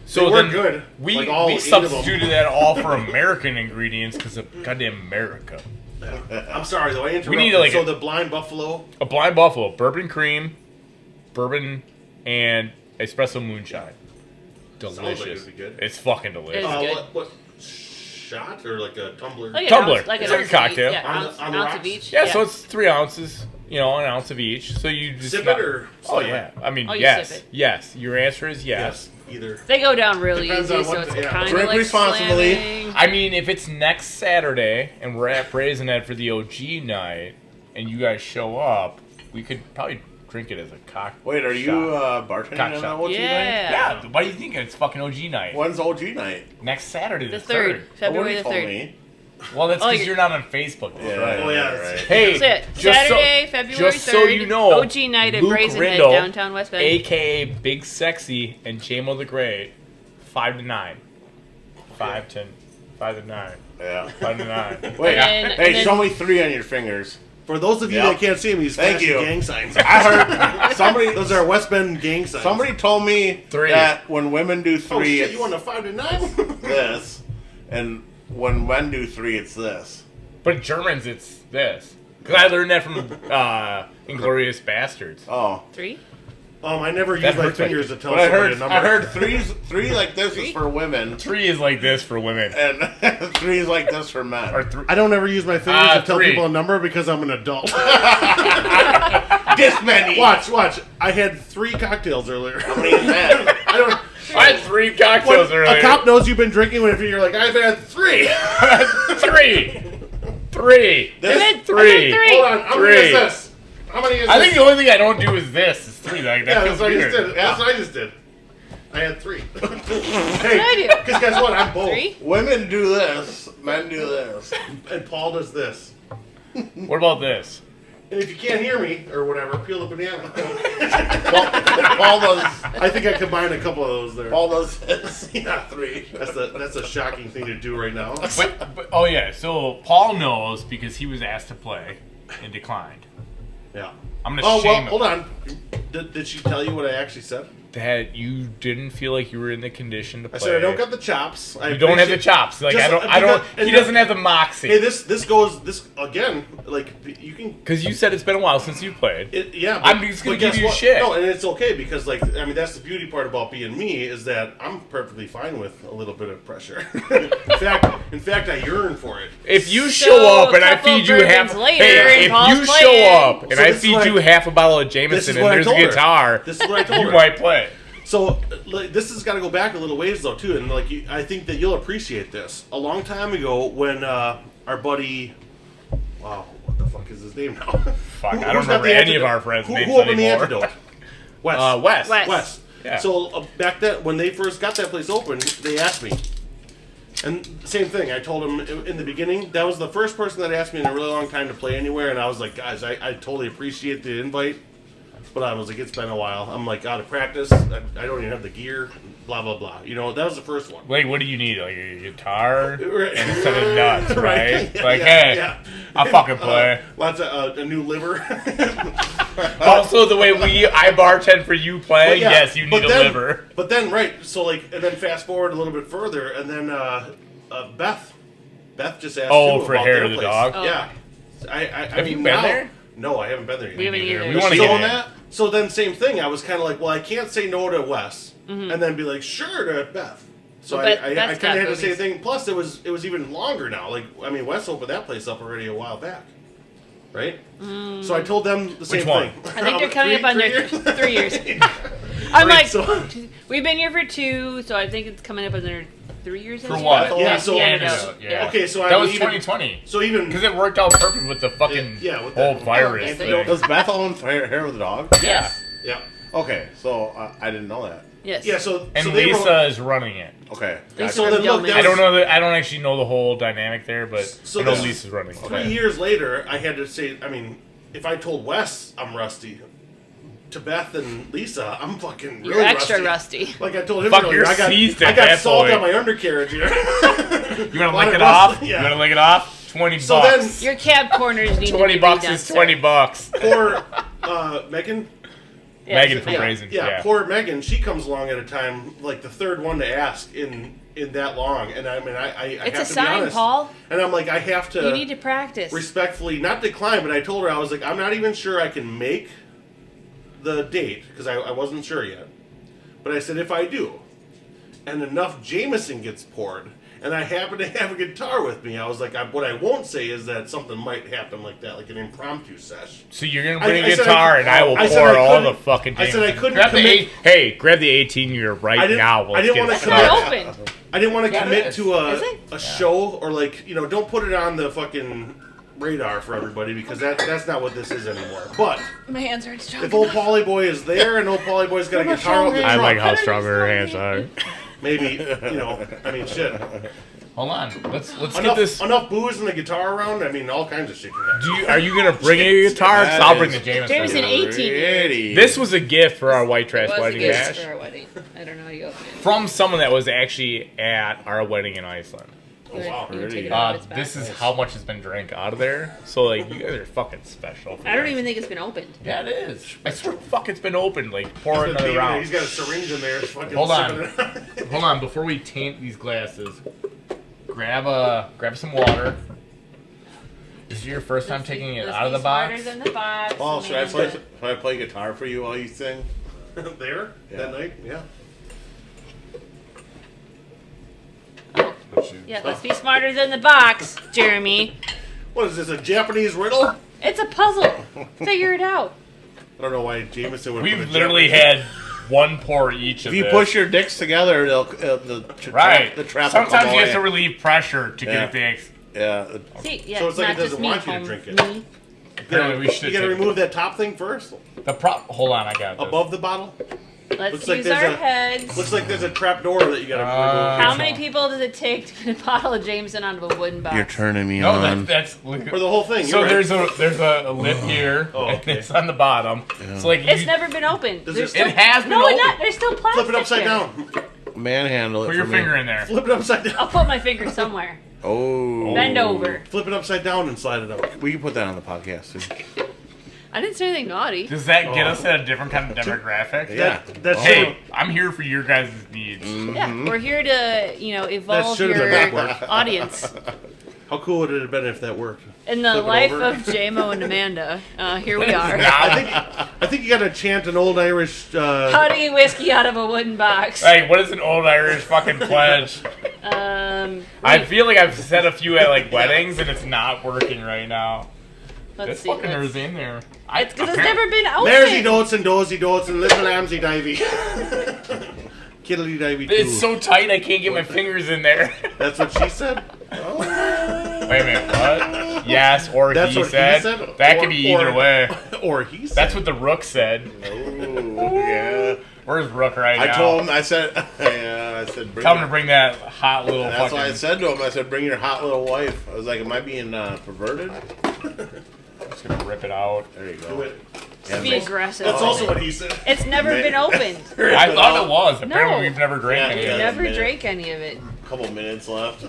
So They were then good. we Like, all we 8 of them. substituted that all for American ingredients because of goddamn America. I'm sorry though, I interrupted. need, like, so the blind buffalo. A blind buffalo, bourbon cream, bourbon, and espresso moonshine. Sounds like Delicious. it'd be good. It's fucking delicious. It's good. What shot or like a tumbler? Like an Tumbler. ounce, like It's an like a ounce of each. cocktail. Yeah, On the- ounce, on the ounce of rocks? each. Yeah, so it's 3 ounces. An ounce of each. So you just Sip not- it or Oh slam yeah. it? I mean, Oh, you yes, sip it. yes. Your answer is yes. Yes, either. They go down really Depends easy, on so what it's the- yeah. kind of Drink like responsibly. slamming. I mean, if it's next Saturday and we're at Brazen Ed for the OG night, and you guys show up, we could probably drink it as a cocktail. Wait, are you bartending Cock on shot. that OG night? Yeah. Yeah. Why do you think it's fucking OG night? When's OG night? Next Saturday, The the 3rd. February the Nobody told 3rd. me. Well, that's Oh, because you're- you're not on Facebook. That's Yeah, right. Oh, yeah, right, that's- right. Hey, That's it. just Saturday, February 3rd. just so you know, OG night at Luke Brazen Head, Rindle, downtown West Bend. AKA Big Sexy, and JMO the Great, 5 to 9. 5 to 9. Yeah. 5 to 9. Wait, And hey, then- show me 3 on your fingers. For those of you Yep. that can't see him, he's Thank flashing you. gang signs. I heard somebody. Those are West Bend gang signs. Somebody told me 3. that when women do 3, Oh shit! it's You want a 5 to 9? this, and when men do 3, it's this. But Germans, it's this. Because I learned that from Inglorious Bastards. Oh, 3? I never use That my hurts my- fingers to tell but I somebody heard a number. I heard 3 like this is for women, 3 is like this for women. and 3 is like this for men. Or 3. I don't ever use my fingers to tell 3. people a number because I'm an adult. This many. Watch. I had 3 cocktails earlier. How many is that? I don't. I had 3 cocktails When earlier. a cop knows you've been drinking when you're like, I've had 3. 3. This, I did 3. 3. Hold on. How many 3. is this? How many is I this? think the only thing I don't do is this. Is 3. Like, that Yeah, feels that's what I weird. just did. Yeah. That's what I just did. I had 3. I Hey, do? because guess what? I'm both. 3? women do this, men do this. And Paul does this. What about this? And if you can't hear me or whatever, peel the banana. Paul does. I think I combined a couple of those there. Paul does this. Yeah. 3. That's a shocking thing to do right now. But oh yeah, so Paul knows because he was asked to play and declined. Yeah. I'm gonna Oh well, shame him hold on. Did she tell you what I actually said? that you didn't feel like you were in the condition to play. I said I don't got the chops. You don't have the chops. Like Just- I don't. because- He doesn't have the moxie. Hey, this goes again. Like you can. Because you said it's been a while since you played. Yeah, I'm just gonna but give guess you what? shit. No, and it's okay because, like, I mean, that's the beauty part about being me is that I'm perfectly fine with a little bit of pressure. in fact, I yearn for it. If you So, show up and a I couple feed you bourbons half, later, hey, and if Paul's you show playing. up and So I this is feed what you half a bottle of This is Jameson and what I there's told a her. guitar, This is what I told you her. might play. So like, this has got to go back a little ways though too, and like I think that you'll appreciate this. A long time ago, when our buddy, wow, what the fuck is his name now? Fuck, I don't Who's got remember the any of antidote? our friends' Who names opened the anymore. antidote? Wes. Wes. Wes. Yeah. So back then, when they first got that place open, they asked me. And same thing, I told them in the beginning, that was the first person that asked me in a really long time to play anywhere, and I was like, guys, I totally appreciate the invite, but I was like, it's been a while. I'm like out of practice, I don't even have the gear, blah, blah, blah. You know, that was the first one. Wait, what do you need? Like a guitar Right. and a set of nuts, right? Yeah, Like, yeah, hey, yeah. I'll fucking play. Lots of a new liver. Also, the way I bartend for you playing, Yeah, yes, you but need a then- liver. But then, right, so like, and then fast forward a little bit further, and then Beth just asked Oh, too for about Hair their of the place. Dog? Oh. Yeah. I Have you mean, been now- there? No, I haven't been there yet. We haven't either. We want to Still get on in. that? So then, same thing. I was kind of like, well, I can't say no to Wes, and then be like, sure to Beth. So Well, I Beth kind of got had to say movies. thing. Plus, it was even longer now. Like, I mean, Wes opened that place up already a while back, right? So I told them the same one? thing. I think they're coming up on their 3 years. I'm Right, like, so- we've been here for 2, so I think it's coming up another 3 years. For this what? year. Yeah, so- Canada, yeah. Okay, so that I was even- 2020. So even Because it worked out perfect with the fucking Yeah, with whole that- virus Oh, thing. Does Beth own hair with a dog? Yeah. yeah, Okay, so I didn't know that. Yes. yeah. So And so they Lisa wrote, is running it. Okay. Lisa So from then look, Gilman. there I don't was- know that. I don't actually know the whole dynamic there, but So I know this- Lisa's running. 3 years later, I had to say. I mean, if I told Wes I'm rusty, to Beth and Lisa, I'm fucking You're really extra rusty. Like I told him Fuck, earlier, you're I got seized I at got that salt point. on my undercarriage here. You want to Lot lick of it off? rust, yeah. You want to lick it off? 20 So bucks. then- Your cab corners need 20 to be bucks redone, is sir. 20 bucks. Poor Megan. Yes, Megan it's from big. Brazen. Yeah, poor Megan. She comes along at a time like the third one to ask in that long, and I mean, I It's have a to be sign, honest. Paul. And I'm like, I have to You need to practice. respectfully not decline, but I told her I was like, I'm not even sure I can make the date because I wasn't sure yet. But I said if I do, and enough Jameson gets poured, and I happen to have a guitar with me, I was like, what I won't say is that something might happen like that, like an impromptu sesh. So you're gonna I bring a said guitar I- and I will I said pour I all couldn't- the fucking. I said I Jameson. couldn't Grab the commit- hey, grab the 18-year right I didn't- now. I Let's didn't get wanna it It's commit- not started. open. I didn't want to Yeah, it commit is. to Is it? a show or like don't put it on the fucking radar for everybody because that's not what this is anymore. But My hands aren't strong. if old Polly Boy is there and old Polly Boy's got a I'm guitar out the not I trunk, like how strong her hands are. maybe I mean shit. Hold on, let's get this. Enough booze and a guitar around. I mean all kinds of shit can happen. Are you gonna bring a guitar? 'Cause I'll bring the Jameson. Jameson 18. Pretty. This was a gift for our white trash It was a wedding gift bash for our wedding. I don't know how you open it. from someone that was actually at our wedding in Iceland. Oh, wow. You take it Uh, out of its back. This is how much has been drank out of there. So like, you guys are fucking special. I don't even think it's been opened. Yeah, it is. I swear, fuck, it's been opened. Like, pour He's been another beating it. round. He's got a syringe in there. Fucking Hold on. sipping it. Hold on, before we taint these glasses, grab some water. This is your first time taking it Let's out of be the box. smarter than the box. Paul, should I Amanda. play guitar for you while you sing? There Yeah. that night. Yeah. Yeah, let's be smarter than the box, Jeremy. What is this? A Japanese riddle? It's a puzzle. Figure it out. I don't know why Jameson would. put a We've literally Japanese- had one pour each of If you this. push your dicks together, Right. the trap will Sometimes come you have away. to relieve pressure to Yeah. get it to Yeah. See, yeah, So it's like not it doesn't just me, want you to home, drink it. me. Apparently we should You gotta take- remove that top thing first, Hold on, I got this. above the bottle. Let's Looks like use there's our a- heads. Looks like there's a trap door that you gotta Uh, How remove. many people does it take to get a bottle of Jameson out of a wooden box? You're turning me No, on. that's Or the whole thing. so you're right. there's a lid here, Oh, and okay. it's on the bottom. So like It's you, never been opened. Does There's it- still, it has been no, opened. not. There's still plastic. Flip it upside there. down. Manhandle it put for your me. finger in there. Flip it upside down. I'll put my finger somewhere. Oh. Bend over. Flip it upside down and slide it out. We can put that on the podcast too. I didn't say anything naughty. Does that get us at a different kind of demographic? Yeah. That's Hey, I'm here for your guys' needs. Yeah, we're here to, evolve should've your been backward. audience. How cool would it have been if that worked? In the Flip it life over. of J-Mo and Amanda, here we are. I think you gotta chant an old Irish. How to get whiskey out of a wooden box. Hey, what is an old Irish fucking pledge? I feel like I've said a few at like weddings and it's not working right now. Let's This see. fucking is in there. It's Because it's never been opened. Maresy dotes and dozy dotes and little lambsy divey. Kiddly divey too. It's so tight I can't get my fingers in there. That's what she said. Wait a minute, what? Yes, or That's he what said. he said. That Or- could be either or- way. Or he said. That's what the rook said. Oh, yeah. Where's Rook right I now? told him. I said. Yeah. I said. Tell him to bring that hot little That's fucking. why I said to him. I said, "Bring your hot little wife." I was like, "Am I being perverted?" I'm just gonna rip it out. There you Do go. it. Yeah, Be man. aggressive. That's with also it. what he said. It's never been opened. I thought it was. Apparently, No. we've never drank Yeah, any You of it. yeah. never minute. drank any of it. Couple minutes left.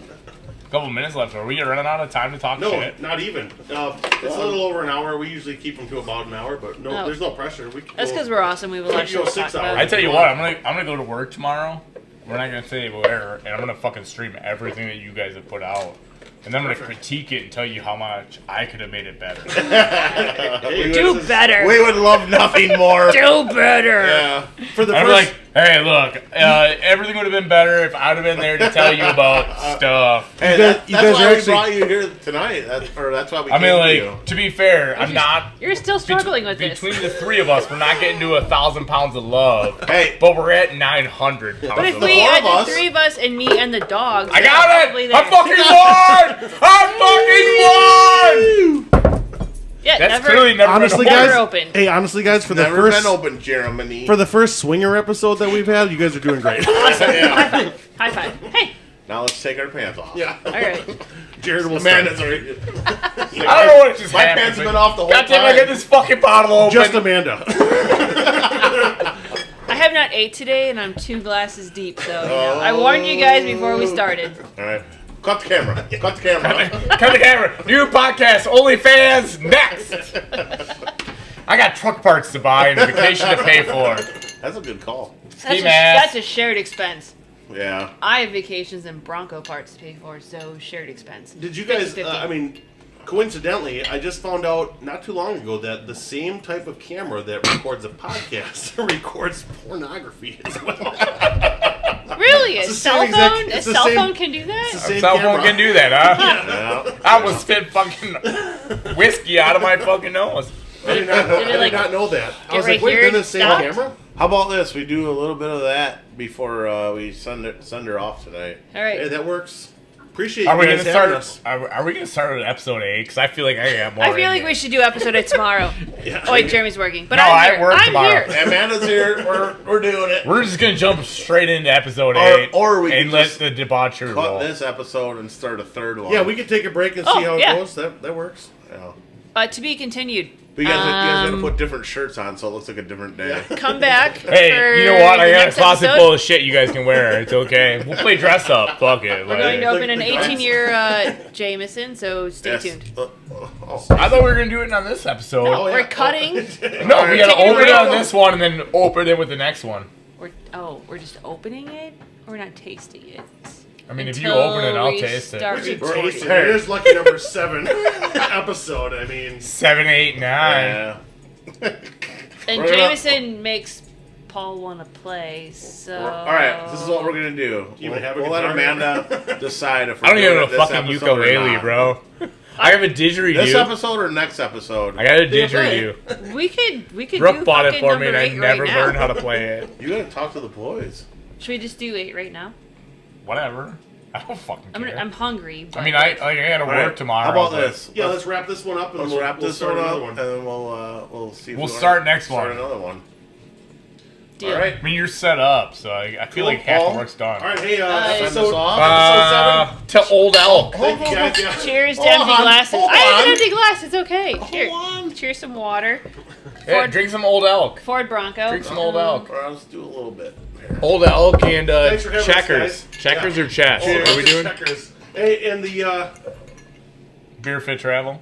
Couple minutes left. Are we running out of time to talk No, shit? not even. It's a little over an hour. We usually keep them to about an hour, but no, No. there's no pressure. We can That's go- because we're awesome. We have a lot of You go shit to 6 talk hours. about. I tell you what, I'm gonna go to work tomorrow. We're not gonna say where, and I'm gonna fucking stream everything that you guys have put out, and then I'm gonna critique it and tell you how much I could have made it better. Hey, Do this is- better. We would love nothing more. Do better. Yeah. For the I'm first, like, Hey, look, everything would have been better if I'd have been there to tell you about stuff. Hey, that's why we brought you here tonight. That's why we came to you. To be fair, I'm not... You're still struggling with this. Between the three of us, we're not getting to 1,000 pounds of love. Hey. But we're at 900 pounds But if of we love. had the three of us and me and the dogs, I they're got probably it! there. I fucking won! Yeah, That's clearly never Honestly, been guys. open. Hey, honestly, guys, for the Never first been open, Jeremy. for the first swinger episode that we've had, you guys are doing great. Yeah. High five. Hey. Now let's take our pants off. Yeah. All right. Jared will Amanda's start. already. I don't know what just My happened. pants have been off the whole God damn, time. I get this fucking bottle open. Just Amanda. I have not ate today, and I'm 2 glasses deep, so you know, I warned you guys before we started. All right. Cut the camera. Cut the camera. Cut the camera. New podcast, OnlyFans, next. I got truck parts to buy and a vacation to pay for. That's a good call. That's a shared expense. Yeah. I have vacations and Bronco parts to pay for, so shared expense. Did you guys? 50-50. Coincidentally, I just found out not too long ago that the same type of camera that records a podcast records pornography as well. Really? A It's the cell same exact- phone? A it's the cell same- phone can do that? it's the same Cell phone camera. can do that, huh? Yeah. I almost spit fucking whiskey out of my fucking nose. I did not know that. I was right like, wait, here they're the and same stop? camera? How about this? We do a little bit of that before we send her off tonight. All right. Hey, that works. Appreciate Are you we guys gonna having start? us. Are we gonna start at episode 8? Because I feel like I got more. I feel like we should do episode 8 tomorrow. Yeah. Oh wait, Jeremy's working. But No, I'm I here. work I'm tomorrow. here. Amanda's here. We're doing it. We're just gonna jump straight into episode 8, Or we and could let just the debauchery cut roll. this episode and start a third one. Yeah, we could take a break and see Oh, how it yeah. goes. That works. Yeah. To be continued. But you guys gotta put different shirts on so it looks like a different day. Come back. Hey, for you know what? I the got a next closet episode. full of shit you guys can wear. It's okay. We'll play dress up. Fuck it. We're going to Like, open an 18-year Jameson, so stay Yes. tuned. I thought we were gonna do it on this episode. No, yeah. we're cutting. No, we gotta Take it open it away. on this one and then open it with the next one. We're just opening it. We're not tasting it. I mean, if you Until open it, I'll we taste it. start We should recording. taste it. It is lucky number 7 episode. I mean, 7, 8, 9. Yeah. And We're gonna- Jameson makes Paul want to play, so... All right, this is what we're gonna do. You even have a We'll let guitar? Amanda decide if we're I don't even doing have it a this fucking episode or ukulele, not. bro. I have a didgeridoo. This episode or next episode? I got a didgeridoo. We could Brooke do bought it fucking for me, and I number 8 never right now. learned how to play it. You gotta talk to the boys. Should we just do 8 right now? Whatever. I don't fucking care. I'm hungry. I mean, I gotta All work right, tomorrow. How about but this? yeah, let's wrap this one up and Let's we'll wrap this start one up, another and one. then we'll see. If We'll we wanna start next start one. another one. Deal. All right. I mean, you're set up, so I feel Cool, like half Paul. the work's done. All right, hey, Send episode, us off. episode 7. To Old Elk. Thank you guys. Yeah. Cheers to Hold empty on, glasses. hold I have on. an empty glass. It's okay. Cheers. on. Cheers some water. Yeah, drink some Old Elk. Ford Bronco. Drink some Old Elk. Or I'll just do a little bit. Here. Old Elk and Thanks for having us, checkers. guys. Checkers Yeah. or chess? Cheers. What are we doing? Checkers. Hey, and the Beer Fit Travel.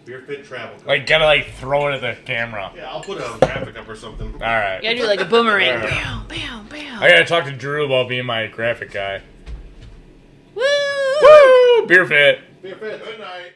Beer Fit Travel. Like, gotta throw it at the camera. Yeah, I'll put a graphic up or something. All right. You gotta do like a boomerang. Alright. Bam, bam, bam. I gotta talk to Drew about being my graphic guy. Woo! Woo! Beer Fit. Beer Fit. Good night.